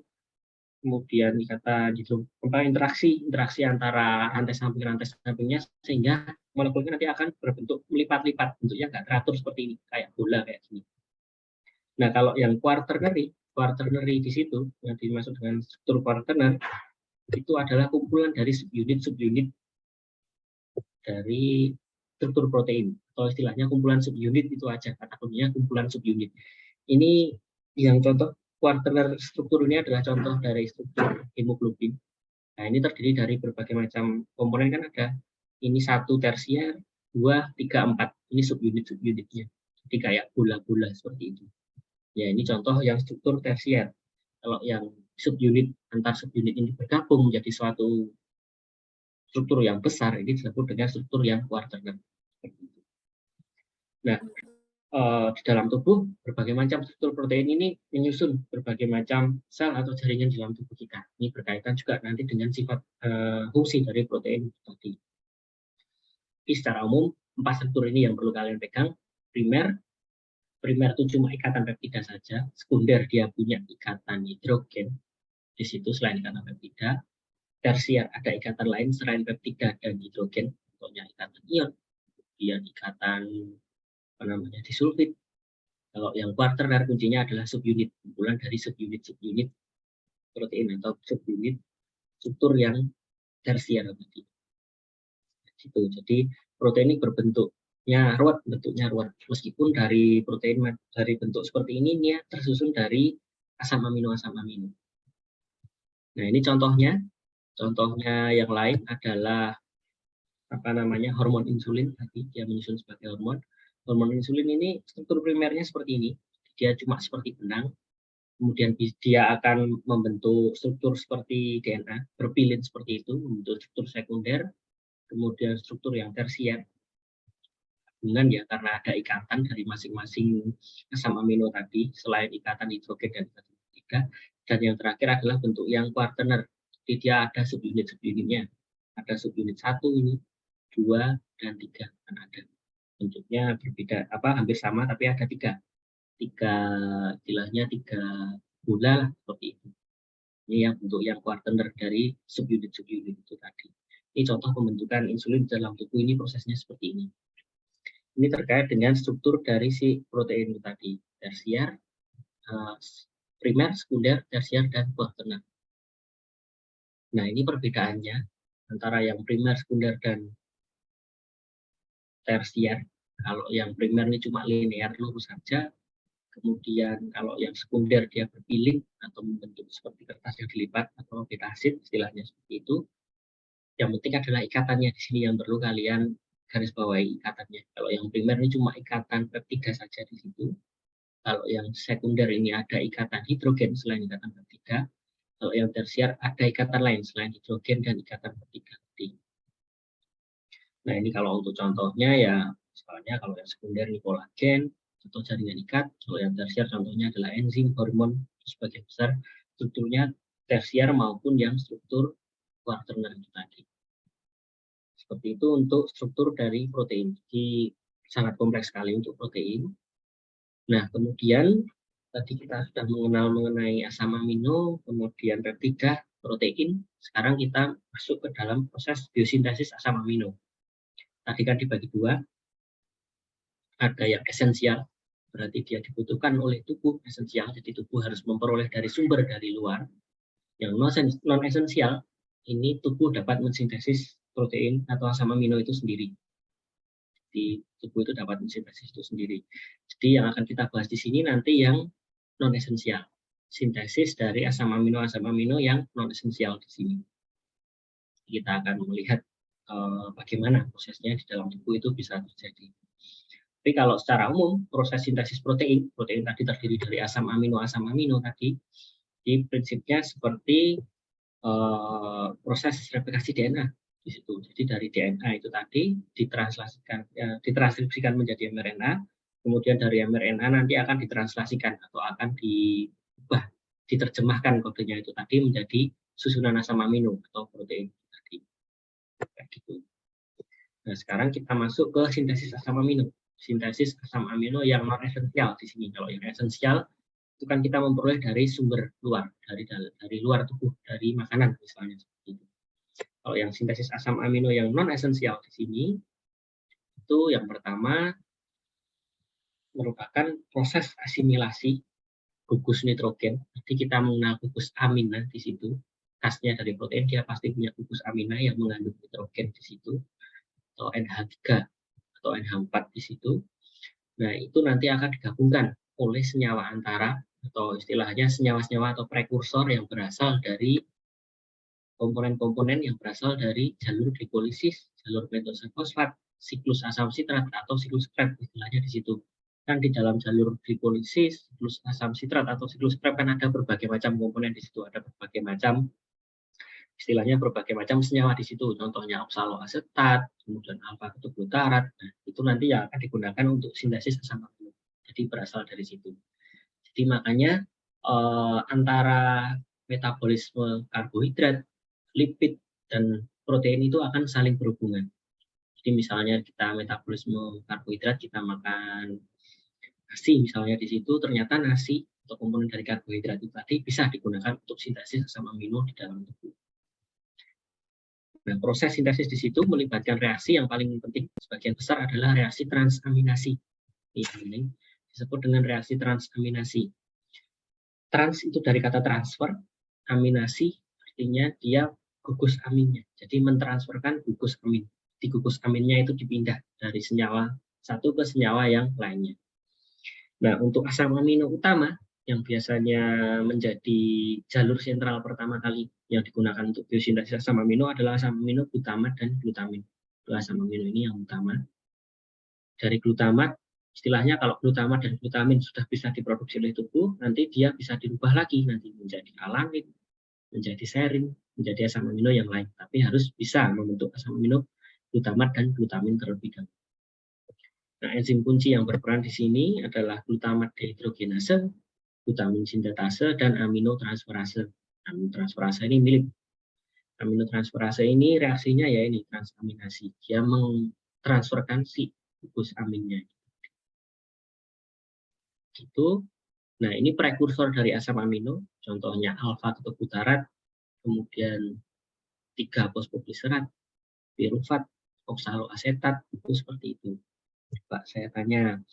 Kemudian ikatan interaksi antara rantai sampingnya, sehingga molekulnya nanti akan berbentuk melipat-lipat, bentuknya nggak teratur seperti ini, kayak bola kayak gini. Nah, kalau yang quaternary di situ yang dimaksud dengan struktur quaterner itu adalah kumpulan dari subunit dari struktur protein, atau istilahnya kumpulan subunit itu aja, kata kuncinya kumpulan subunit. Ini yang contoh kuartener struktur ini adalah contoh dari struktur hemoglobin. Nah, ini terdiri dari berbagai macam komponen, kan ada ini 1 tersier, 2, 3, 4. Ini subunit-subunitnya. Jadi kayak bola-bola seperti itu. Ya, ini contoh yang struktur tersier. Kalau yang subunit, antar subunit ini bergabung menjadi suatu struktur yang besar, ini disebut dengan struktur yang kuartener. Nah, di dalam tubuh berbagai macam struktur protein ini menyusun berbagai macam sel atau jaringan di dalam tubuh kita. Ini berkaitan juga nanti dengan sifat fungsi dari protein tadi. Jadi secara umum 4 struktur ini yang perlu kalian pegang. Primer itu cuma ikatan peptida saja. Sekunder dia punya ikatan hidrogen di situ selain ikatan peptida. Tersier ada ikatan lain selain peptida dan hidrogen, contohnya ikatan ion, kemudian ikatan disulfid. Kalau yang kuartener kuncinya adalah subunit, kumpulan dari subunit protein atau subunit struktur yang tersier tadi. Jadi protein ini bentuknya ruwet. Meskipun dari protein dari bentuk seperti ini dia tersusun dari asam amino. Nah, ini contohnya yang lain adalah hormon insulin tadi, dia menyusun sebagai hormon. Hormon insulin ini struktur primernya seperti ini, dia cuma seperti benang. Kemudian dia akan membentuk struktur seperti DNA, berpilin seperti itu, membentuk struktur sekunder, kemudian struktur yang tersier. Hubungan ya karena ada ikatan dari masing-masing asam amino tadi, selain ikatan hidrogen dan ikatan peptida. Dan yang terakhir adalah bentuk yang kuartener. Jadi dia ada subunit-subunitnya. Ada subunit 1 ini, 2 dan 3 kan ada. Bentuknya berbeda, hampir sama tapi ada 3 istilahnya 3 bola seperti itu. Ini yang bentuk yang kuartener dari subunit itu tadi. Ini contoh pembentukan insulin dalam tubuh ini, prosesnya seperti ini. Ini terkait dengan struktur dari si protein itu tadi, tersier, primer, sekunder, tersier, dan kuartener. Nah, ini perbedaannya antara yang primer, sekunder, dan tersier. Kalau yang primer ini cuma linear, lurus saja. Kemudian kalau yang sekunder dia berpiling atau membentuk seperti kertas yang dilipat atau petasit, istilahnya seperti itu. Yang penting adalah ikatannya di sini yang perlu kalian garis bawahi ikatannya. Kalau yang primer ini cuma ikatan peptida saja di situ. Kalau yang sekunder ini ada ikatan hidrogen selain ikatan peptida. Kalau yang tersier ada ikatan lain selain hidrogen dan ikatan peptida. Nah, ini kalau untuk contohnya ya, misalnya kalau yang sekunder ini kolagen atau jaringan ikat, kalau yang tersier contohnya adalah enzim, hormon, sebagian besar strukturnya tersier maupun yang struktur kuartener itu tadi. Seperti itu untuk struktur dari protein. Jadi sangat kompleks sekali untuk protein. Nah, kemudian tadi kita sudah mengenai asam amino, kemudian peptida, protein. Sekarang kita masuk ke dalam proses biosintesis asam amino. Tadi kan dibagi 2. Ada yang esensial, berarti dia dibutuhkan oleh tubuh, esensial. Jadi tubuh harus memperoleh dari sumber dari luar. Yang non esensial, ini tubuh dapat mensintesis protein atau asam amino itu sendiri. Di tubuh itu dapat mensintesis itu sendiri. Jadi yang akan kita bahas di sini nanti yang non esensial, sintesis dari asam amino yang non esensial di sini. Kita akan melihat bagaimana prosesnya di dalam tubuh itu bisa terjadi. Tapi kalau secara umum proses sintesis protein tadi terdiri dari asam amino tadi, di prinsipnya seperti proses replikasi DNA di situ. Jadi dari DNA itu tadi ditranskripsikan menjadi mRNA, kemudian dari mRNA nanti akan ditranslasikan atau akan diubah, diterjemahkan kodenya itu tadi menjadi susunan asam amino atau protein tadi. Kayak gitu. Nah, sekarang kita masuk ke sintesis asam amino. Sintesis asam amino yang non esensial di sini. Kalau yang esensial itu kan kita memperoleh dari sumber luar, dari luar tubuh, dari makanan misalnya seperti itu. Kalau yang sintesis asam amino yang non esensial di sini itu yang pertama merupakan proses asimilasi gugus nitrogen. Jadi kita mengenal gugus amina di situ. Khasnya dari protein dia pasti punya gugus amina yang mengandung nitrogen di situ, atau NH3 atau NH4 di situ. Nah, itu nanti akan digabungkan oleh senyawa antara atau istilahnya senyawa-senyawa atau prekursor yang berasal dari komponen-komponen yang berasal dari jalur glikolisis, jalur pentosa fosfat, siklus asam sitrat atau siklus Krebs istilahnya di situ. Kan di dalam jalur glikolisis, siklus asam sitrat atau siklus Krebs kan ada berbagai macam komponen di situ, ada berbagai macam istilahnya berbagai macam senyawa di situ. Contohnya oksaloasetat, kemudian alfa ketoglutarate. Nah, itu nanti yang akan digunakan untuk sintesis asam amino. Jadi berasal dari situ. Jadi makanya antara metabolisme karbohidrat, lipid, dan protein itu akan saling berhubungan. Jadi misalnya kita metabolisme karbohidrat, kita makan nasi misalnya di situ, ternyata nasi atau komponen dari karbohidrat itu tadi bisa digunakan untuk sintesis asam amino di dalam tubuh. Nah, proses sintesis di situ melibatkan reaksi yang paling penting sebagian besar adalah reaksi transaminasi. Ini disebut dengan reaksi transaminasi. Trans itu dari kata transfer, aminasi artinya dia gugus aminnya. Jadi mentransferkan gugus amin. Di gugus aminnya itu dipindah dari senyawa satu ke senyawa yang lainnya. Nah, untuk asam amino utama yang biasanya menjadi jalur sentral pertama kali yang digunakan untuk biosintesis asam amino adalah asam amino glutamat dan glutamin. Dua asam amino ini yang utama. Dari glutamat, istilahnya kalau glutamat dan glutamin sudah bisa diproduksi oleh tubuh, nanti dia bisa dirubah lagi nanti menjadi alanin, menjadi serin, menjadi asam amino yang lain. Tapi harus bisa membentuk asam amino glutamat dan glutamin terlebih dahulu. Nah, enzim kunci yang berperan di sini adalah glutamat dehidrogenase, glutamin sintetase, dan aminotransferase. Aminotransferase ini mirip. Aminotransferase ini reaksinya ya ini transaminasi. Dia mentransferkan si gugus aminnya. Gitu. Nah, ini prekursor dari asam amino, contohnya alfa ketoglutarate, kemudian 3 fosfogliserat, pirufat, oksaloasetat, itu seperti itu. Pak, saya tanya,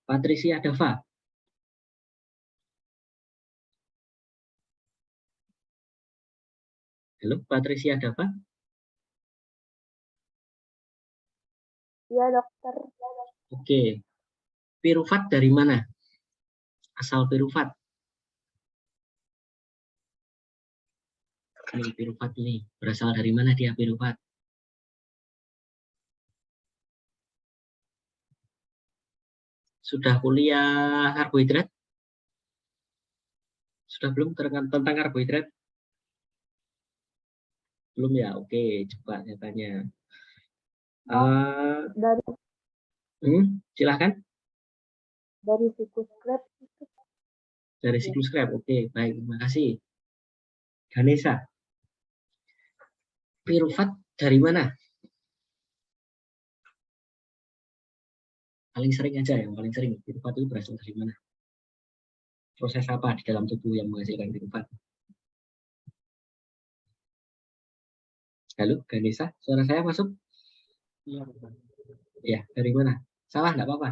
Patricia Dava. Halo, Patricia Dava? Iya, dokter. Oke. Pirufat dari mana? Asal pirufat. Ini pirufat ini berasal dari mana dia pirufat? Sudah kuliah karbohidrat? Sudah belum tentang karbohidrat? Belum ya? Oke, coba saya tanya. Silahkan. Dari siklus Krebs. Dari siklus Krebs. Oke, baik. Terima kasih. Ganesha. Pirufat dari mana? Paling sering aja, yang paling sering. Pirufat itu berasal dari mana? Proses apa di dalam tubuh yang menghasilkan pirufat? Halo, Ganesha. Suara saya masuk? Iya. Ya, dari mana? Salah, enggak apa-apa.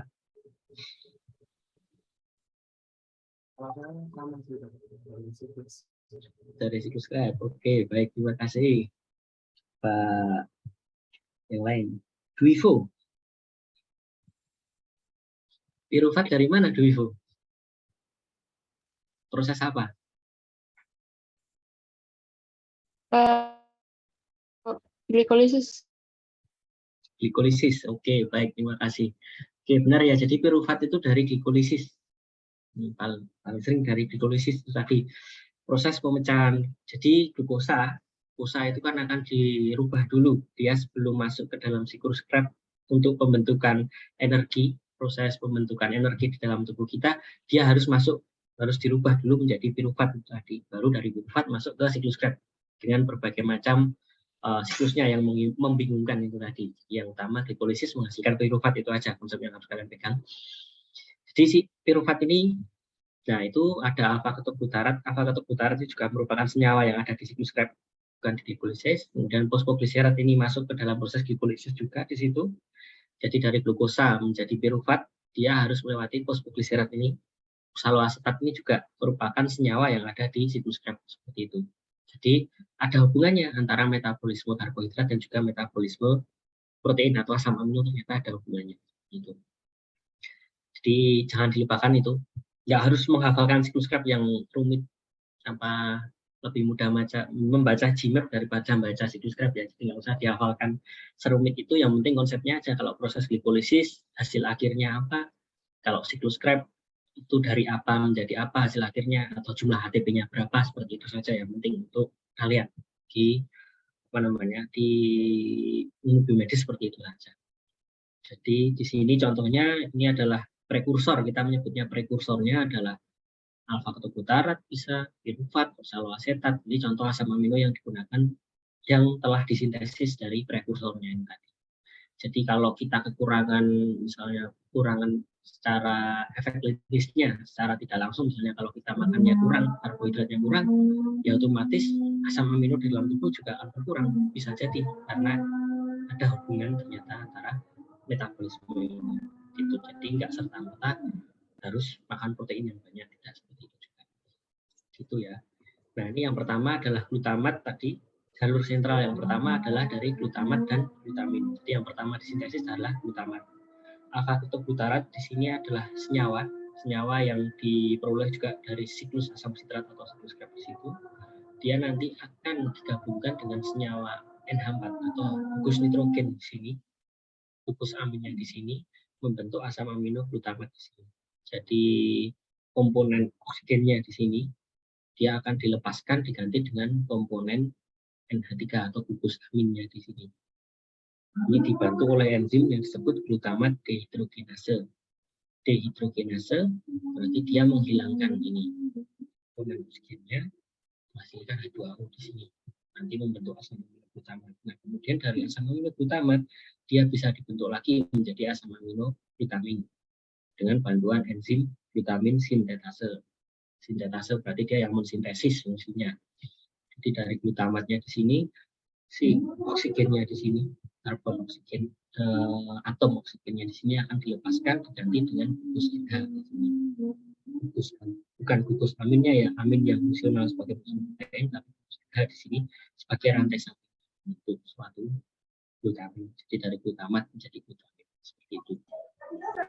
Dari siklus Krebs. Oke, baik. Terima kasih. Pak yang lain. Dwivo. Pirufat dari mana, Dwivo? Proses apa? Glikolisis. Glikolisis. Oke, baik. Terima kasih. Oke, benar ya. Jadi pirufat itu dari glikolisis. Paling sering dari glikolisis itu tadi. Proses pemecahan. Jadi glukosa itu kan akan dirubah dulu. Dia sebelum masuk ke dalam siklus Krebs untuk pembentukan energi, proses pembentukan energi di dalam tubuh kita, dia harus dirubah dulu menjadi pirufat itu tadi. Baru dari pirufat masuk ke siklus Krebs dengan berbagai macam siklusnya yang membingungkan itu tadi. Yang utama glikolisis menghasilkan pirufat, itu aja konsep yang harus kalian pegang. Jadi si pirufat ini, nah itu ada alfa ketoglutarate. Alfa ketoglutarate itu juga merupakan senyawa yang ada di siklus Krebs, bukan di glikolisis. Kemudian fosfogliserat ini masuk ke dalam proses glikolisis juga di situ. Jadi dari glukosa menjadi pirufat, dia harus melewati fosfogliserat ini. Oksaloasetat ini juga merupakan senyawa yang ada di siklus Krebs, seperti itu. Jadi ada hubungannya antara metabolisme karbohidrat dan juga metabolisme protein atau asam amino, ternyata ada hubungannya. Gitu. Jadi jangan dilupakan itu. nggak harus menghafalkan siklus Krebs yang rumit, lebih mudah membaca GMAP daripada membaca siklus Krebs ya. Jadi nggak usah dihafalkan serumit itu, yang penting konsepnya aja. Kalau proses glikolisis hasil akhirnya apa, kalau siklus Krebs itu dari apa menjadi apa hasil akhirnya, atau jumlah HTP-nya berapa, seperti itu saja yang penting untuk kalian di di ilmu biomedis, seperti itu saja. Jadi di sini contohnya ini adalah prekursor, kita menyebutnya prekursornya adalah alfa ketobutarat, bisa pirufat, oksaloasetat. Ini contoh asam amino yang digunakan yang telah disintesis dari prekursornya yang tadi. Jadi kalau kita kekurangan, misalnya kekurangan secara efek klinisnya, secara tidak langsung, misalnya kalau kita makannya kurang, karbohidratnya kurang, ya otomatis asam amino di dalam tubuh juga akan berkurang. Bisa jadi karena ada hubungan ternyata antara metabolisme ini. Gitu. Jadi nggak serta-merta harus makan protein yang banyak, tidak seperti itu juga. Gitu ya. Nah, ini yang pertama adalah glutamat tadi. Jalur sentral yang pertama adalah dari glutamat dan glutamin. Jadi yang pertama disintesis adalah glutamat. Alfa ketobutarat di sini adalah senyawa yang diperoleh juga dari siklus asam sitrat atau siklus Krebs itu. Dia nanti akan digabungkan dengan senyawa NH4 atau gugus nitrogen di sini. Gugus aminnya di sini membentuk asam amino glutamat di sini. Jadi komponen oksigennya di sini dia akan dilepaskan diganti dengan komponen NH3 atau gugus aminnya di sini. Ini dibantu oleh enzim yang disebut glutamat dehidrogenase. Dehidrogenase berarti dia menghilangkan ini komponen oksigennya, menghasilkan H2O di sini. Nanti membentuk asam amino glutamat. Nah, kemudian dari asam amino glutamat dia bisa dibentuk lagi menjadi asam amino glutamin dengan bantuan enzim glutamin sintetase. Sintetase berarti dia yang mensintesis fungsinya. Jadi dari glutamatnya di sini, si oksigennya di sini, karbon oksigen, atom oksigennya di sini akan dilepaskan diganti dengan gugus NH di sini. Bukan gugus aminnya ya, amin yang fungsional sebagai protein, tapi gugus NH di sini sebagai rantai samping untuk suatu glutamin. Jadi dari glutamat menjadi glutamin seperti itu.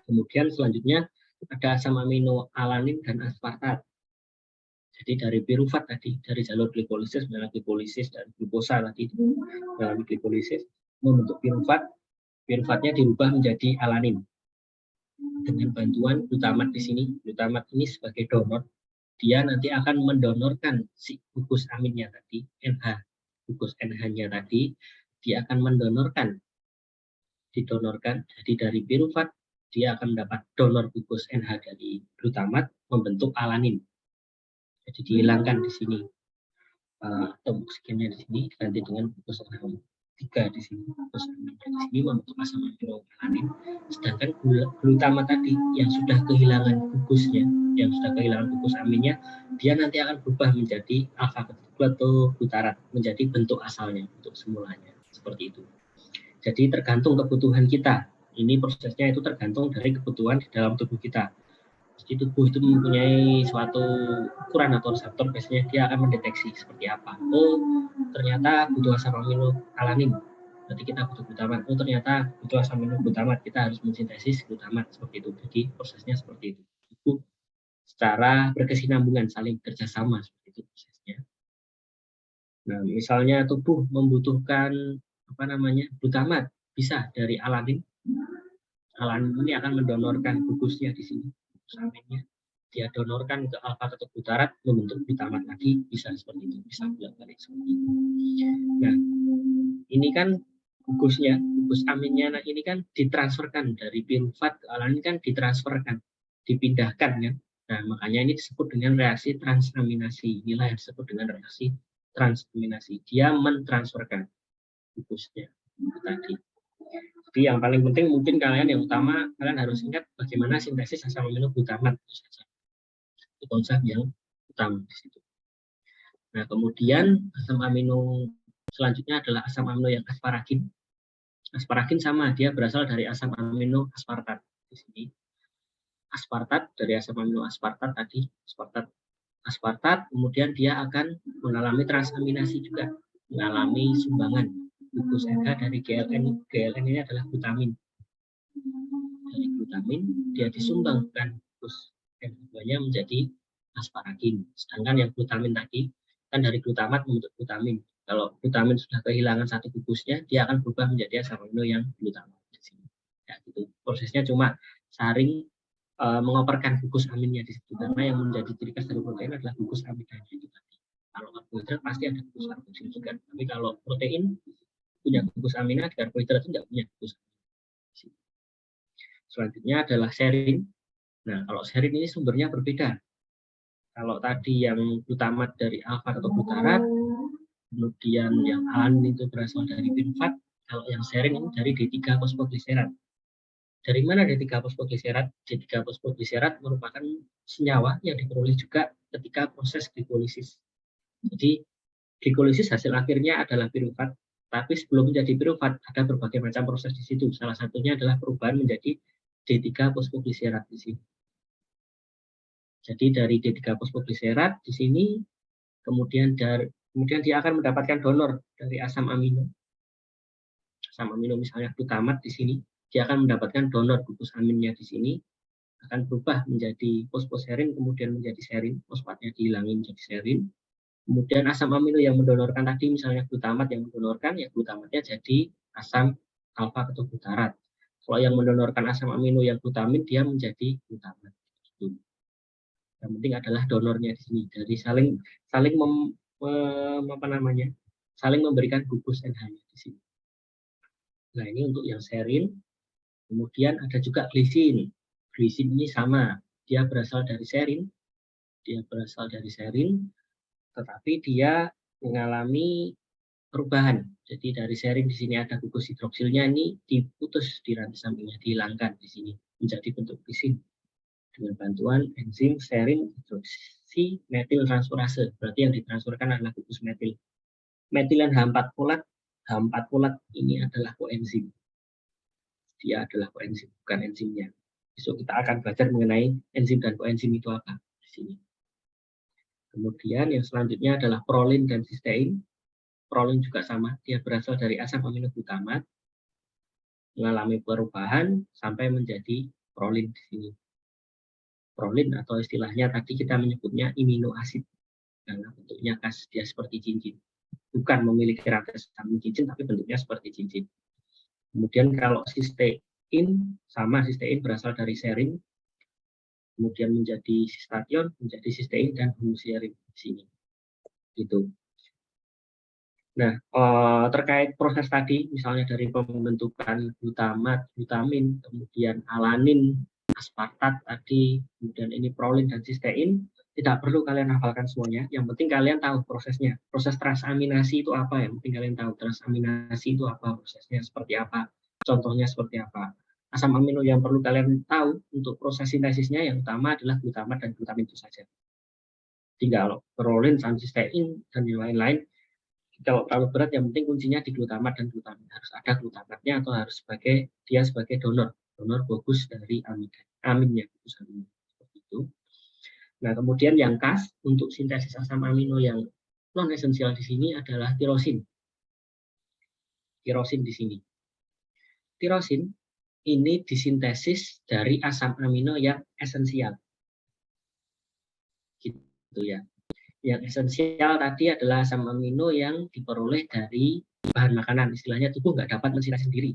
Kemudian selanjutnya ada asam amino alanin dan aspartat. Jadi dari pirufat tadi, dari jalur glikolisis, glikolisis dan glukosa tadi dalam glikolisis membentuk pirufat, piruvatnya dirubah menjadi alanin dengan bantuan glutamat di sini. Glutamat ini sebagai donor, dia nanti akan mendonorkan si gugus aminnya tadi, NH, gugus NH-nya tadi, dia akan didonорkan. Jadi dari pirufat dia akan mendapat donor gugus NH dari glutamat membentuk alanin. Jadi dihilangkan di sini atom oksigennya di sini diganti dengan gugus NH3 di sini. Gugus NH di sini membentuk asam amino alanin. Sedangkan glutamat tadi yang sudah kehilangan gugusnya, yang sudah kehilangan gugus aminnya, dia nanti akan berubah menjadi alfa ketobutarat, menjadi bentuk asalnya, bentuk semulanya seperti itu. Jadi tergantung kebutuhan kita. Ini prosesnya itu tergantung dari kebutuhan di dalam tubuh kita. Jadi tubuh itu mempunyai suatu ukuran atau reseptor, biasanya dia akan mendeteksi seperti apa. Oh, ternyata butuh asam amino alanin, berarti kita butuh glutamat. Oh, ternyata butuh asam amino glutamat, kita harus mensintesis glutamat, seperti itu. Jadi prosesnya seperti itu. Itu secara berkesinambungan, saling kerjasama, seperti itu prosesnya. Nah, misalnya tubuh membutuhkan glutamat, bisa dari alanin. Alanin ini akan mendonorkan gugusnya di sini. Aminnya dia donorkan ke alfa ketobutarat membentuk glutamat lagi, bisa seperti itu, bisa bolak-balik seperti itu. Nah, ini kan gugusnya, gugus aminnya, nah ini kan ditransferkan dari pirufat ke alanin, kan ditransferkan, dipindahkan kan. Nah, makanya ini disebut dengan reaksi transaminasi. Inilah yang disebut dengan reaksi transaminasi. Dia mentransferkan gugusnya tadi. Jadi yang paling penting mungkin yang utama kalian harus ingat bagaimana sintesis asam amino glutamat itu saja. Itu konsep yang utama di situ. Nah, kemudian asam amino selanjutnya adalah asam amino yang asparagin. Asparagin sama, dia berasal dari asam amino aspartat di sini. Aspartat dari asam amino aspartat tadi, aspartat, kemudian dia akan mengalami transaminasi juga, mengalami sumbangan gugus NH dari GLN. GLN ini adalah glutamin. Dari glutamin dia disumbangkan gugus NH2 berubahnya menjadi asparagin. Sedangkan yang glutamin tadi kan dari glutamat membentuk glutamin. Kalau glutamin sudah kehilangan satu gugusnya, dia akan berubah menjadi asam amino yang glutamat di sini. Ya, gitu. Prosesnya cuma saring mengoperkan gugus aminnya di situ, karena yang menjadi ciri khas dari protein adalah gugus aminnya itu tadi. Kalau karbohidrat pasti ada gugus karboksil juga, tapi kalau protein punya gugus amina, karbohidrat tidak punya gugus amina. Selanjutnya adalah serin. Nah, kalau serin ini sumbernya berbeda. Kalau tadi yang glutamat dari alfa atau glutarat, kemudian yang alanin itu berasal dari pirufat, kalau yang serin ini dari D3 fosfogliserat. Dari mana D3 fosfogliserat? D3 fosfogliserat merupakan senyawa yang diperoleh juga ketika proses glikolisis. Jadi glikolisis hasil akhirnya adalah pirufat, tapi sebelum menjadi pirufat ada berbagai macam proses di situ. Salah satunya adalah perubahan menjadi D3 fosfogliserat di sini. Jadi dari D3 fosfogliserat di sini, kemudian dia akan mendapatkan donor dari asam amino. Asam amino misalnya glutamat di sini, dia akan mendapatkan donor gugus aminnya di sini, akan berubah menjadi fosfoserin, kemudian menjadi serin, fosfatnya dihilangin menjadi serin. Kemudian asam amino yang mendonorkan tadi, misalnya glutamat yang mendonorkan, ya glutamatnya jadi asam alfa atau glutarat. Kalau yang mendonorkan asam amino yang glutamin, dia menjadi glutamat. Yang penting adalah donornya di sini. Jadi saling memberikan gugus NH-nya di sini. Nah, ini untuk yang serin. Kemudian ada juga glisin. Glisin ini sama, dia berasal dari serin. Tetapi dia mengalami perubahan. Jadi dari serin di sini ada gugus hidroksilnya, ini diputus di rantai sampingnya, dihilangkan di sini menjadi bentuk glisin dengan bantuan enzim serin hidroksi metil transferase. Berarti yang ditransferkan adalah gugus metil. Metilen H4 folat. H4 folat ini adalah koenzim. Dia adalah koenzim, bukan enzimnya. Besok kita akan belajar mengenai enzim dan koenzim itu apa di sini. Kemudian yang selanjutnya adalah prolin dan sistein. Prolin juga sama, dia berasal dari asam amino glutamat, mengalami perubahan sampai menjadi prolin di sini. Prolin atau istilahnya tadi kita menyebutnya aminoasid, karena bentuknya khas, dia seperti cincin. Bukan memiliki rantai samping cincin, tapi bentuknya seperti cincin. Kemudian kalau sistein, sama, sistein berasal dari serin, kemudian menjadi sistation, menjadi sistein dan homoserin di sini. Gitu. Nah, terkait proses tadi, misalnya dari pembentukan glutamat, glutamin, kemudian alanin, aspartat tadi, kemudian ini prolin dan sistein, tidak perlu kalian hafalkan semuanya. Yang penting kalian tahu prosesnya. Proses transaminasi itu apa? Yang penting kalian tahu transaminasi itu apa, prosesnya seperti apa, contohnya seperti apa. Asam amino yang perlu kalian tahu untuk proses sintesisnya yang utama adalah glutamat dan glutamin itu saja. Tinggal prolin, sistein, dan yang lain-lain. Kalau terlalu berat, yang penting kuncinya di glutamat dan glutamin. Harus ada glutamatnya atau harus dia sebagai donor gugus dari aminnya, gugus aminnya. Seperti itu. Nah, kemudian yang khas untuk sintesis asam amino yang non esensial di sini adalah tirosin. Tirosin di sini. Tirosin ini disintesis dari asam amino yang esensial. Gitu ya. Yang esensial tadi adalah asam amino yang diperoleh dari bahan makanan. Istilahnya tubuh nggak dapat mensintesis sendiri.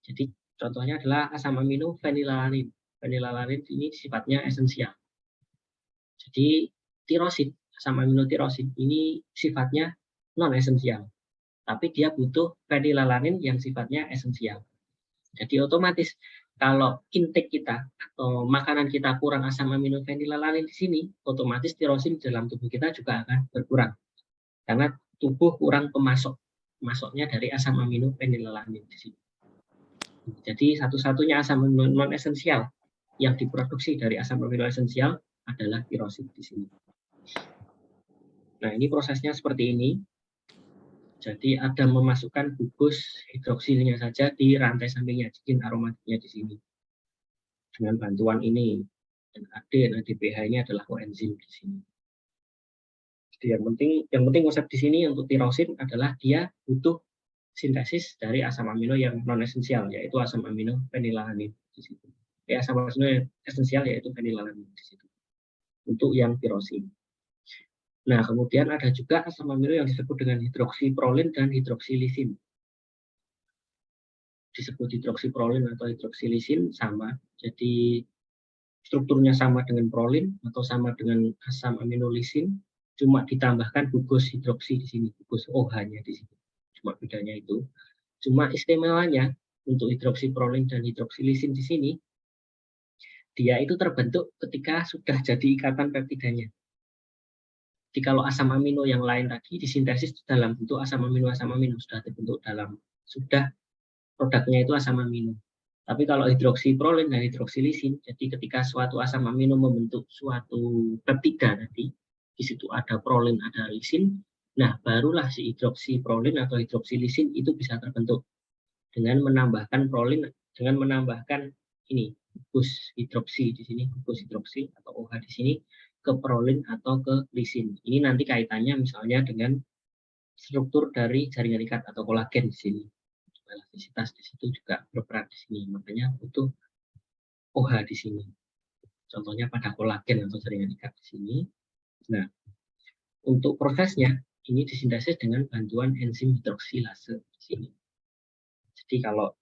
Jadi contohnya adalah asam amino fenilalanin. Fenilalanin ini sifatnya esensial. Jadi tirosin, asam amino tirosin ini sifatnya non esensial. Tapi dia butuh fenilalanin yang sifatnya esensial. Jadi otomatis kalau intake kita atau makanan kita kurang asam amino fenilalanin di sini, otomatis tirosin dalam tubuh kita juga akan berkurang. Karena tubuh kurang pemasoknya dari asam amino fenilalanin di sini. Jadi satu-satunya asam amino non esensial yang diproduksi dari asam amino esensial adalah tirosin di sini. Nah, ini prosesnya seperti ini. Jadi ada memasukkan gugus hidroksilnya saja di rantai sampingnya, cincin aromatiknya di sini. Dengan bantuan ini, NADPH ini adalah koenzim di sini. Jadi yang penting konsep di sini untuk tirosin adalah dia butuh sintesis dari asam amino yang non esensial, yaitu asam amino fenilalanin di situ. Asam amino esensial yaitu fenilalanin di situ. untuk yang tirosin. Nah, kemudian ada juga asam amino yang disebut dengan hidroksiprolin dan hidroksilisin. Disebut hidroksiprolin atau hidroksilisin sama, jadi strukturnya sama dengan prolin atau sama dengan asam amino lisin, cuma ditambahkan gugus hidroksi di sini, gugus OH-nya di sini. Cuma bedanya itu. Cuma istimewanya untuk hidroksiprolin dan hidroksilisin di sini, dia itu terbentuk ketika sudah jadi ikatan peptidanya. Jadi kalau asam amino yang lain tadi disintesis dalam bentuk asam amino sudah terbentuk dalam, sudah produknya itu asam amino. Tapi kalau hidroksiprolin dan hidroksilisin, jadi ketika suatu asam amino membentuk suatu peptida tadi, di situ ada prolin, ada lisin, nah barulah si hidroksiprolin atau hidroksilisin itu bisa terbentuk dengan menambahkan prolin, dengan menambahkan ini gugus hidroksi di sini, gugus hidroksi atau OH di sini ke prolin atau ke lisin. Ini nanti kaitannya misalnya dengan struktur dari jaringan ikat atau kolagen di sini. Elastisitas di situ juga berperan di sini, makanya butuh OH di sini. Contohnya pada kolagen atau jaringan ikat di sini. Nah, untuk prosesnya ini disintesis dengan bantuan enzim hidroksilase di sini. Jadi kalau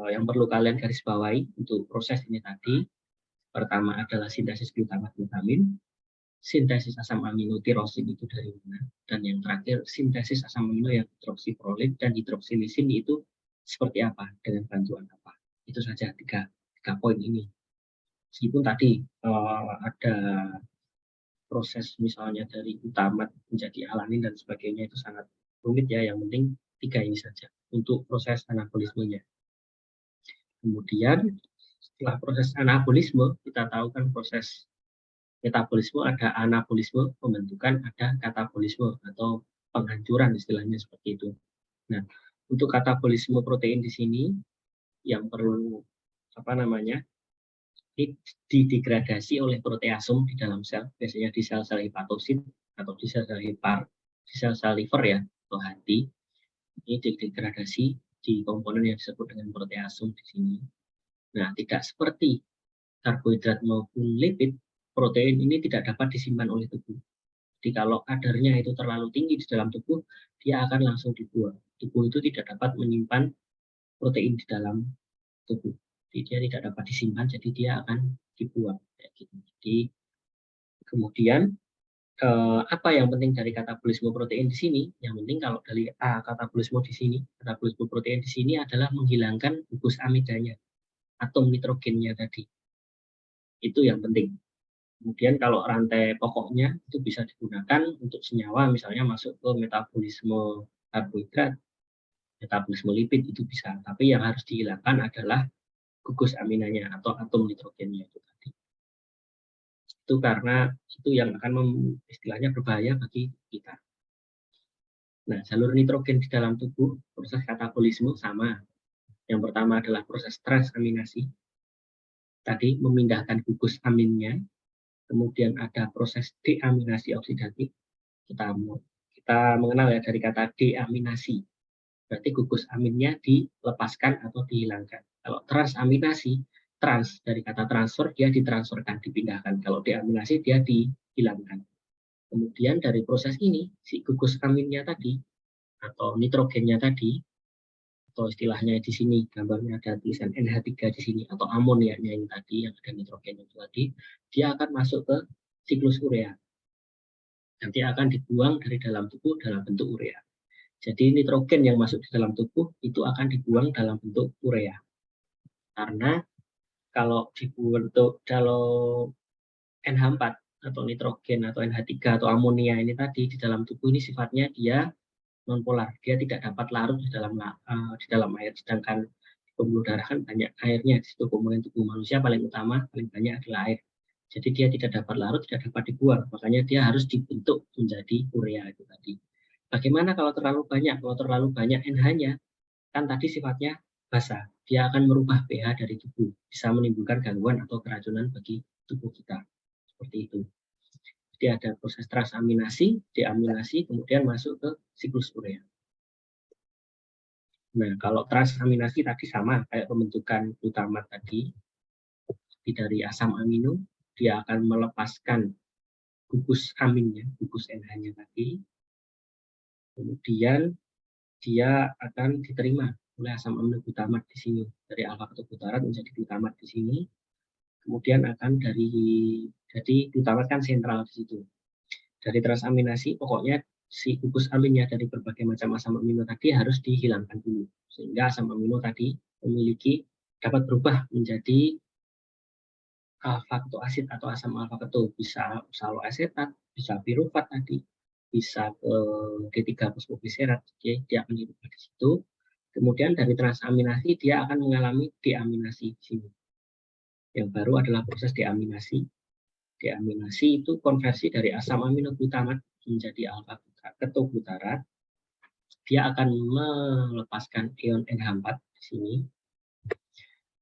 yang perlu kalian garis bawahi untuk proses ini tadi, pertama adalah sintesis glutamat glutamin, sintesis asam amino tirosin itu dari mana, dan yang terakhir sintesis asam amino yang hidroksiprolin dan hidroksilisin itu seperti apa, dengan bantuan apa. Itu saja tiga poin ini. Meskipun tadi ada proses misalnya dari glutamat menjadi alanin dan sebagainya itu sangat rumit ya, yang penting tiga ini saja untuk proses anabolismenya. Kemudian setelah proses anabolisme, kita tahu kan proses metabolisme ada anabolisme, pembentukan, ada katabolisme atau penghancuran istilahnya seperti itu. Nah, untuk katabolisme protein di sini yang perlu didegradasi oleh proteasum di dalam sel, biasanya di sel-sel hepatosit atau di sel-sel liver ya atau hati. Ini didegradasi di komponen yang disebut dengan proteasum di sini. Nah, tidak seperti karbohidrat maupun lipid, protein ini tidak dapat disimpan oleh tubuh. Jadi kalau kadarnya itu terlalu tinggi di dalam tubuh, dia akan langsung dibuang. Tubuh itu tidak dapat menyimpan protein di dalam tubuh. Jadi dia tidak dapat disimpan, jadi dia akan dibuang. Jadi kemudian apa yang penting dari katabolisme protein di sini? Yang penting kalau dari katabolisme di sini, katabolisme protein di sini adalah menghilangkan gugus amidanya, atom nitrogennya tadi. Itu yang penting. Kemudian kalau rantai pokoknya itu bisa digunakan untuk senyawa, misalnya masuk ke metabolisme karbohidrat, metabolisme lipid itu bisa. Tapi yang harus dihilangkan adalah gugus aminanya atau atom nitrogennya itu tadi. Itu karena itu yang akan istilahnya berbahaya bagi kita. Nah, jalur nitrogen di dalam tubuh, proses katabolisme sama. Yang pertama adalah proses transaminasi. Tadi memindahkan gugus aminnya. Kemudian ada proses deaminasi oksidatif. Kita mengenal ya dari kata deaminasi. Berarti gugus aminnya dilepaskan atau dihilangkan. Kalau transaminasi, trans dari kata transfer, dia ditransferkan, dipindahkan. Kalau deaminasi, dia dihilangkan. Kemudian dari proses ini, si gugus aminnya tadi, atau nitrogennya tadi, atau istilahnya di sini, gambarnya ada tulisan NH3 di sini, atau amoniaknya ini tadi, yang ada nitrogen itu tadi, dia akan masuk ke siklus urea. Nanti akan dibuang dari dalam tubuh dalam bentuk urea. Jadi nitrogen yang masuk di dalam tubuh itu akan dibuang dalam bentuk urea. Karena kalau NH4 atau nitrogen atau NH3 atau amonia ini tadi di dalam tubuh ini sifatnya dia nonpolar, dia tidak dapat larut di dalam air, sedangkan di pembuluh darah kan banyak airnya. Di situ komponen tubuh manusia paling utama, paling banyak adalah air. Jadi dia tidak dapat larut, tidak dapat dibuang, makanya dia harus dibentuk menjadi urea itu tadi. Bagaimana kalau terlalu banyak? Kalau terlalu banyak NH-nya, kan tadi sifatnya basa, dia akan merubah pH dari tubuh, bisa menimbulkan gangguan atau keracunan bagi tubuh kita. Seperti itu. Jadi ada proses transaminasi, deaminasi, kemudian masuk ke siklus urea. Nah, kalau transaminasi tadi sama kayak pembentukan glutamat tadi, dari asam amino dia akan melepaskan gugus aminnya, gugus NH-nya tadi. Kemudian dia akan diterima oleh asam amino glutamat di sini, dari alfa ketobutarat menjadi glutamat di sini. Kemudian akan jadi glutamat kan sentral di situ. Dari transaminasi, pokoknya si gugus aminnya dari berbagai macam asam amino tadi harus dihilangkan dulu, sehingga asam amino tadi dapat berubah menjadi alfa ketoasid atau asam alfa keto, bisa oksaloasetat, bisa pirufat tadi, bisa ke D3 fosfogliserat, dia akan dirubah di situ. Kemudian dari transaminasi dia akan mengalami deaminasi di sini. Yang baru adalah proses deaminasi. Deaminasi itu konversi dari asam amino glutamat menjadi alfa ketoglutarat. Dia akan melepaskan ion NH4 di sini.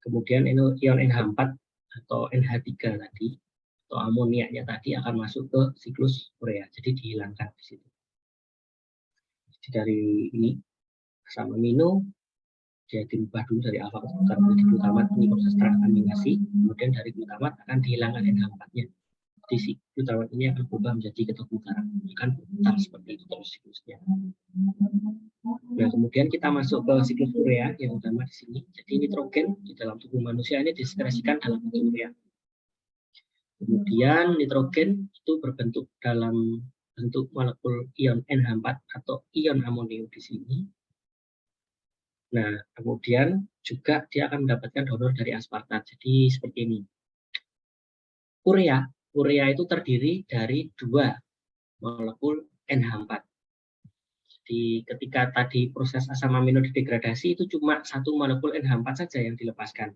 Kemudian ion NH4 atau NH3 tadi atau amoniaknya tadi akan masuk ke siklus urea. Jadi dihilangkan di situ. Jadi dari ini asam amino dia dirubah dulu dari alfa glutamat menjadi glutamat, ini proses transaminasi. Kemudian dari glutamat akan dihilangkan NH4-nya. Jadi glutamat ini akan berubah menjadi ketoglutarat, akan berputar seperti itu terus siklusnya. Nah, kemudian kita masuk ke siklus urea yang utama di sini. Jadi nitrogen di dalam tubuh manusia ini diskresikan dalam bentuk urea. Kemudian nitrogen itu berbentuk dalam bentuk molekul ion NH4 atau ion amonium di sini. Nah, kemudian juga dia akan mendapatkan donor dari aspartat. Jadi seperti ini. Urea itu terdiri dari 2 molekul NH4. Jadi ketika tadi proses asam amino didegradasi itu cuma 1 molekul NH4 saja yang dilepaskan.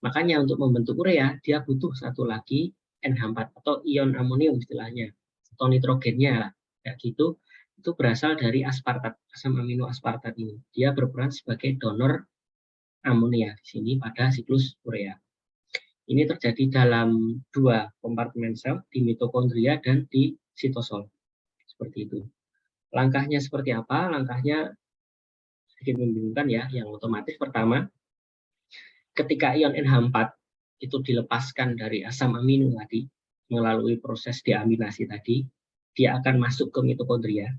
Makanya untuk membentuk urea dia butuh 1 lagi NH4 atau ion amonium istilahnya, atau nitrogennya lah. Ya gitu. Itu berasal dari aspartat, asam amino aspartat ini. Dia berperan sebagai donor amonia di sini pada siklus urea. Ini terjadi dalam 2 kompartemen sel, di mitokondria dan di sitosol. Seperti itu. Langkahnya seperti apa? Langkahnya sedikit membingungkan ya. Yang otomatis pertama, ketika ion NH4 itu dilepaskan dari asam amino tadi, melalui proses deaminasi tadi, dia akan masuk ke mitokondria.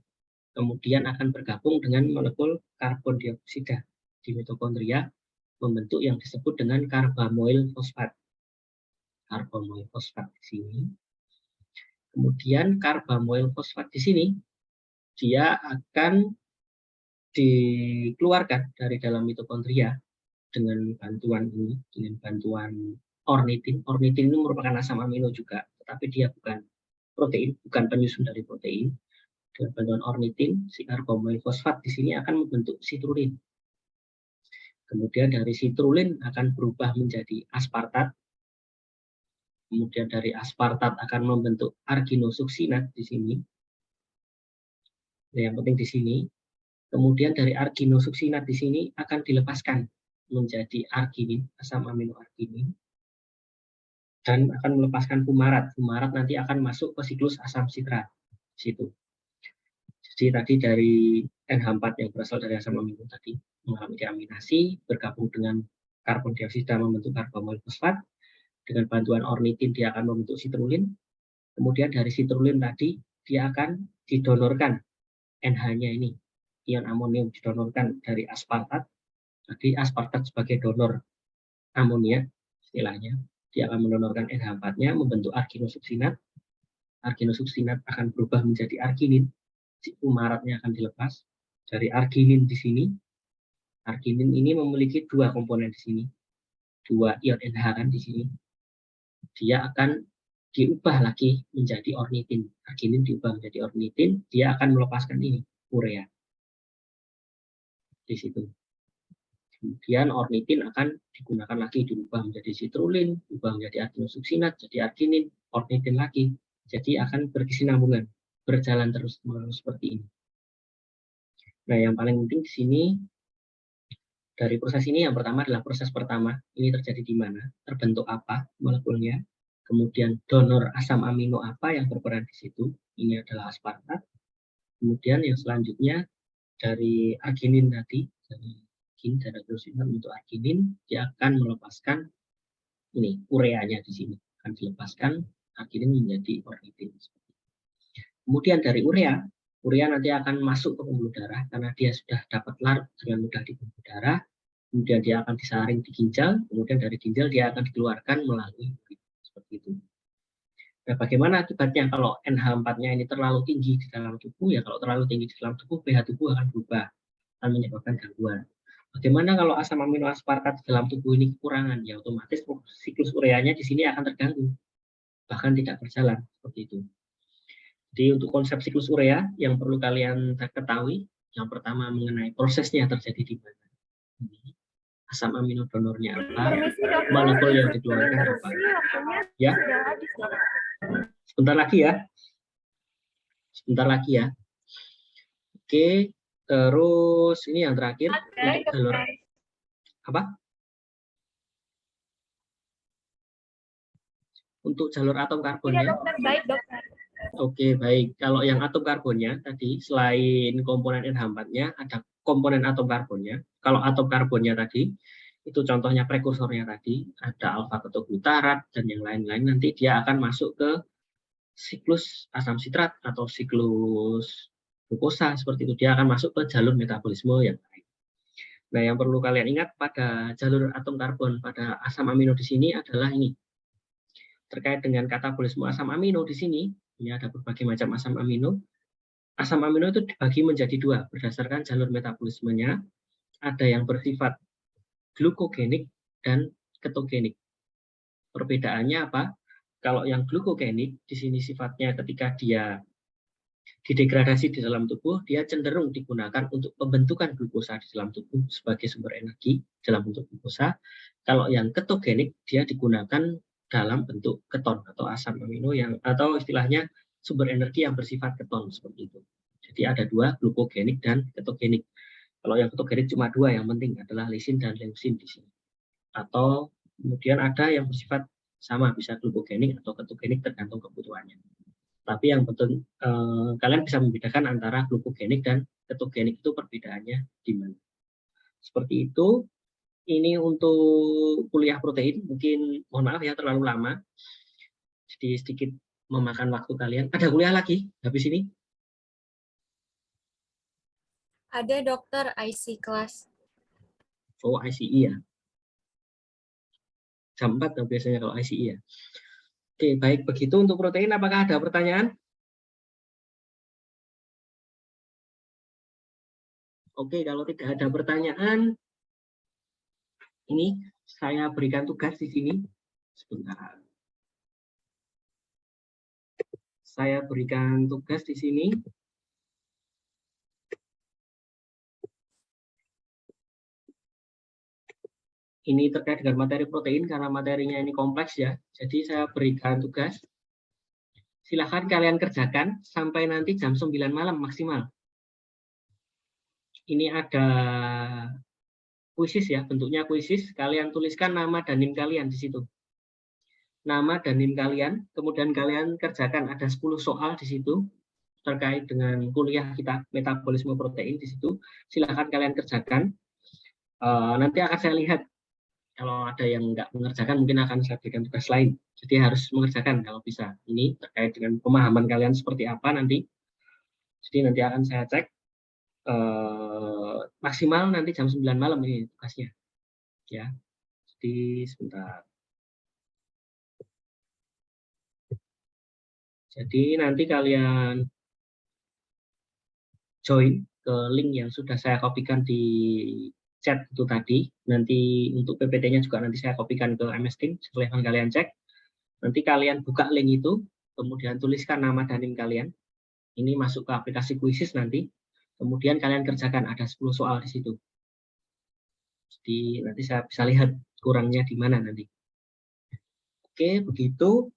Kemudian akan bergabung dengan molekul karbon dioksida di mitokondria, membentuk yang disebut dengan karbamoil fosfat. Karbamoil fosfat di sini. Kemudian karbamoil fosfat di sini dia akan dikeluarkan dari dalam mitokondria dengan bantuan ini, dengan bantuan ornitin. Ornitin itu merupakan asam amino juga, tetapi dia bukan protein, bukan penyusun dari protein. Dengan bantuan ornitin, si karbamoil fosfat di sini akan membentuk sitrulin. Kemudian dari sitrulin akan berubah menjadi aspartat. Kemudian dari aspartat akan membentuk arginosuksinat di sini. Nah, yang penting di sini. Kemudian dari arginosuksinat di sini akan dilepaskan menjadi arginin, asam amino arginin. Dan akan melepaskan fumarat. Fumarat nanti akan masuk ke siklus asam sitrat di situ. Jadi tadi dari NH4 yang berasal dari asam amino tadi mengalami deaminasi, bergabung dengan karbon dioksida membentuk karbamoil fosfat. Dengan bantuan ornitin dia akan membentuk sitrulin. Kemudian dari sitrulin tadi dia akan didonorkan NH-nya ini, ion amonium didonorkan dari aspartat. Jadi aspartat sebagai donor amonia istilahnya. Dia akan mendonorkan NH4-nya membentuk arginosuksinat. Arginosuksinat akan berubah menjadi arginin. Si fumaratnya akan dilepas dari arginin di sini. Arginin ini memiliki 2 komponen di sini. 2 ion NH kan di sini. Dia akan diubah lagi menjadi ornitin. Arginin diubah menjadi ornitin, dia akan melepaskan ini, urea. Di situ. Kemudian ornitin akan digunakan lagi, diubah menjadi sitrulin, diubah menjadi arginosuksinat, jadi arginin, ornitin lagi. Jadi akan berkesinambungan, berjalan terus seperti ini. Nah, yang paling penting di sini, dari proses ini yang pertama adalah proses pertama. Ini terjadi di mana? Terbentuk apa molekulnya? Kemudian donor asam amino apa yang berperan di situ? Ini adalah aspartat. Kemudian yang selanjutnya dari arginin tadi, dari arginosinat untuk arginin, dia akan melepaskan ini ureanya di sini. akan dilepaskan, akhirnya menjadi ornitin. Kemudian dari urea nanti akan masuk ke pembuluh darah karena dia sudah dapat larut dengan mudah di pembuluh darah. Kemudian dia akan disaring di ginjal, kemudian dari ginjal dia akan dikeluarkan melalui urin. Seperti itu. Nah, bagaimana akibatnya kalau NH4-nya ini terlalu tinggi di dalam tubuh? Ya, kalau terlalu tinggi di dalam tubuh, pH tubuh akan berubah, akan menyebabkan gangguan. Bagaimana kalau asam amino aspartat di dalam tubuh ini kekurangan? Ya, otomatis siklus ureanya di sini akan terganggu, bahkan tidak berjalan seperti itu. Jadi untuk konsep siklus urea yang perlu kalian ketahui, yang pertama mengenai prosesnya terjadi di mana. Asam amino donornya apa, molekul yang dikeluarkan apa. Ya, sebentar lagi ya. Oke, terus ini yang terakhir untuk jalur apa? Untuk jalur atom karbonnya. Oke, baik. Kalau yang atom karbonnya tadi, selain komponen NH4-nya, ada komponen atom karbonnya. Kalau atom karbonnya tadi, itu contohnya prekursornya tadi, ada alfa ketoglutarat dan yang lain-lain, nanti dia akan masuk ke siklus asam sitrat atau siklus glukosa, seperti itu. Dia akan masuk ke jalur metabolisme yang lain. Nah, yang perlu kalian ingat pada jalur atom karbon pada asam amino di sini adalah ini. Terkait dengan katabolisme asam amino di sini, ini ada berbagai macam asam amino. Asam amino itu dibagi menjadi dua berdasarkan jalur metabolismenya. Ada yang bersifat glukogenik dan ketogenik. Perbedaannya apa? Kalau yang glukogenik di sini sifatnya ketika dia didegradasi di dalam tubuh, dia cenderung digunakan untuk pembentukan glukosa di dalam tubuh sebagai sumber energi dalam bentuk glukosa. Kalau yang ketogenik dia digunakan dalam bentuk keton atau asam amino yang atau istilahnya sumber energi yang bersifat keton seperti itu. Jadi ada dua, glukogenik dan ketogenik. Kalau yang ketogenik cuma dua yang penting adalah lisin dan leusin di sini. Atau kemudian ada yang bersifat sama bisa glukogenik atau ketogenik tergantung kebutuhannya. Tapi yang penting kalian bisa membedakan antara glukogenik dan ketogenik itu perbedaannya di mana. Seperti itu. Ini untuk kuliah protein, mungkin mohon maaf ya terlalu lama, jadi sedikit memakan waktu kalian. Ada kuliah lagi habis ini? Ada dokter IC kelas. Oh, ICE ya. Jam 4 biasanya kalau ICE ya. Oke, baik begitu untuk protein. Apakah ada pertanyaan? Oke, kalau tidak ada pertanyaan, ini saya berikan tugas di sini. Sebentar. Saya berikan tugas di sini. Ini terkait dengan materi protein karena materinya ini kompleks ya. Jadi saya berikan tugas. Silahkan kalian kerjakan sampai nanti jam 9 malam maksimal. Ini ada kuisis ya, bentuknya kuisis. Kalian tuliskan nama dan NIM kalian di situ. Nama dan NIM kalian, kemudian kalian kerjakan ada 10 soal di situ terkait dengan kuliah kita metabolisme protein di situ. Silahkan kalian kerjakan. Nanti akan saya lihat kalau ada yang nggak mengerjakan mungkin akan saya berikan tugas lain. Jadi harus mengerjakan kalau bisa. Ini terkait dengan pemahaman kalian seperti apa nanti. Jadi nanti akan saya cek. Maksimal nanti jam 9 malam ini tugasnya ya. Jadi sebentar. Jadi nanti kalian join ke link yang sudah saya kopikan di chat itu tadi. Nanti untuk PPT-nya juga nanti saya kopikan ke MS Teams. Silahkan kalian cek. Nanti kalian buka link itu, kemudian tuliskan nama dan NIM kalian. Ini masuk ke aplikasi kuisis nanti. Kemudian kalian kerjakan, ada 10 soal di situ. Jadi nanti saya bisa lihat kurangnya di mana nanti. Oke, begitu.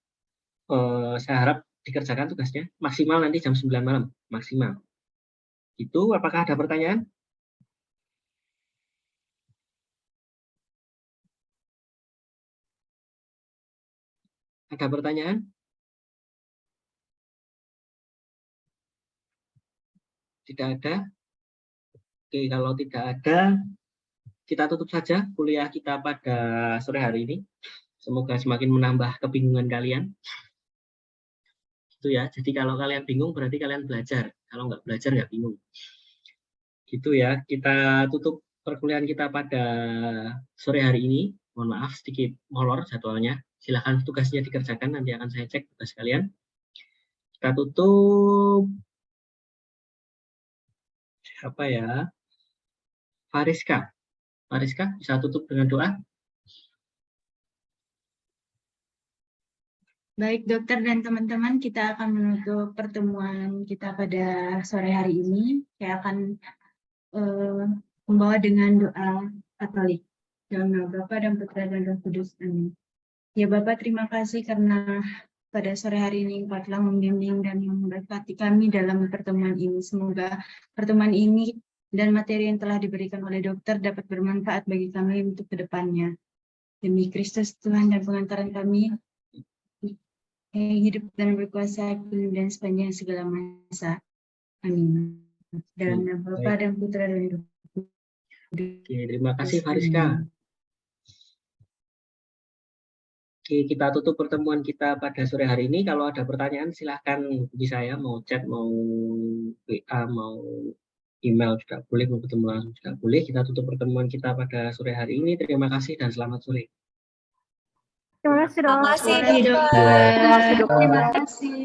Saya harap dikerjakan tugasnya. Maksimal nanti jam 9 malam. Maksimal. Itu, apakah ada pertanyaan? Ada pertanyaan? Tidak ada? Oke, kalau tidak ada, kita tutup saja kuliah kita pada sore hari ini. Semoga semakin menambah kebingungan kalian. Gitu ya. Jadi kalau kalian bingung berarti kalian belajar. Kalau nggak belajar nggak bingung. Gitu ya. Kita tutup perkuliahan kita pada sore hari ini. Mohon maaf sedikit molor jadwalnya. Silahkan tugasnya dikerjakan. Nanti akan saya cek tugas kalian. Kita tutup. Siapa ya? Fariska. Fariska bisa tutup dengan doa. Baik, dokter dan teman-teman, kita akan menutup pertemuan kita pada sore hari ini. Saya akan membawa dengan doa Katolik. Dalam nama Bapa dan Putra dan Roh Kudus. Amin. Ya Bapak, terima kasih karena pada sore hari ini Engkau telah membimbing dan memberkati kami dalam pertemuan ini. Semoga pertemuan ini dan materi yang telah diberikan oleh dokter dapat bermanfaat bagi kami untuk kedepannya. Demi Kristus Tuhan dan pengantaran kami, yang hidup dan berkuasa kini dan sepanjang segala masa. Amin. Dalam nama Bapa dan Putra dan Roh Kudus. Oke, terima kasih Fariska. Oke, kita tutup pertemuan kita pada sore hari ini. Kalau ada pertanyaan silahkan hubungi saya, mau chat, mau WA, mau email juga boleh, mau ketemu langsung juga boleh. Kita tutup pertemuan kita pada sore hari ini. Terima kasih dan selamat sore. Terima kasih, Terima kasih, dokter. Terima kasih.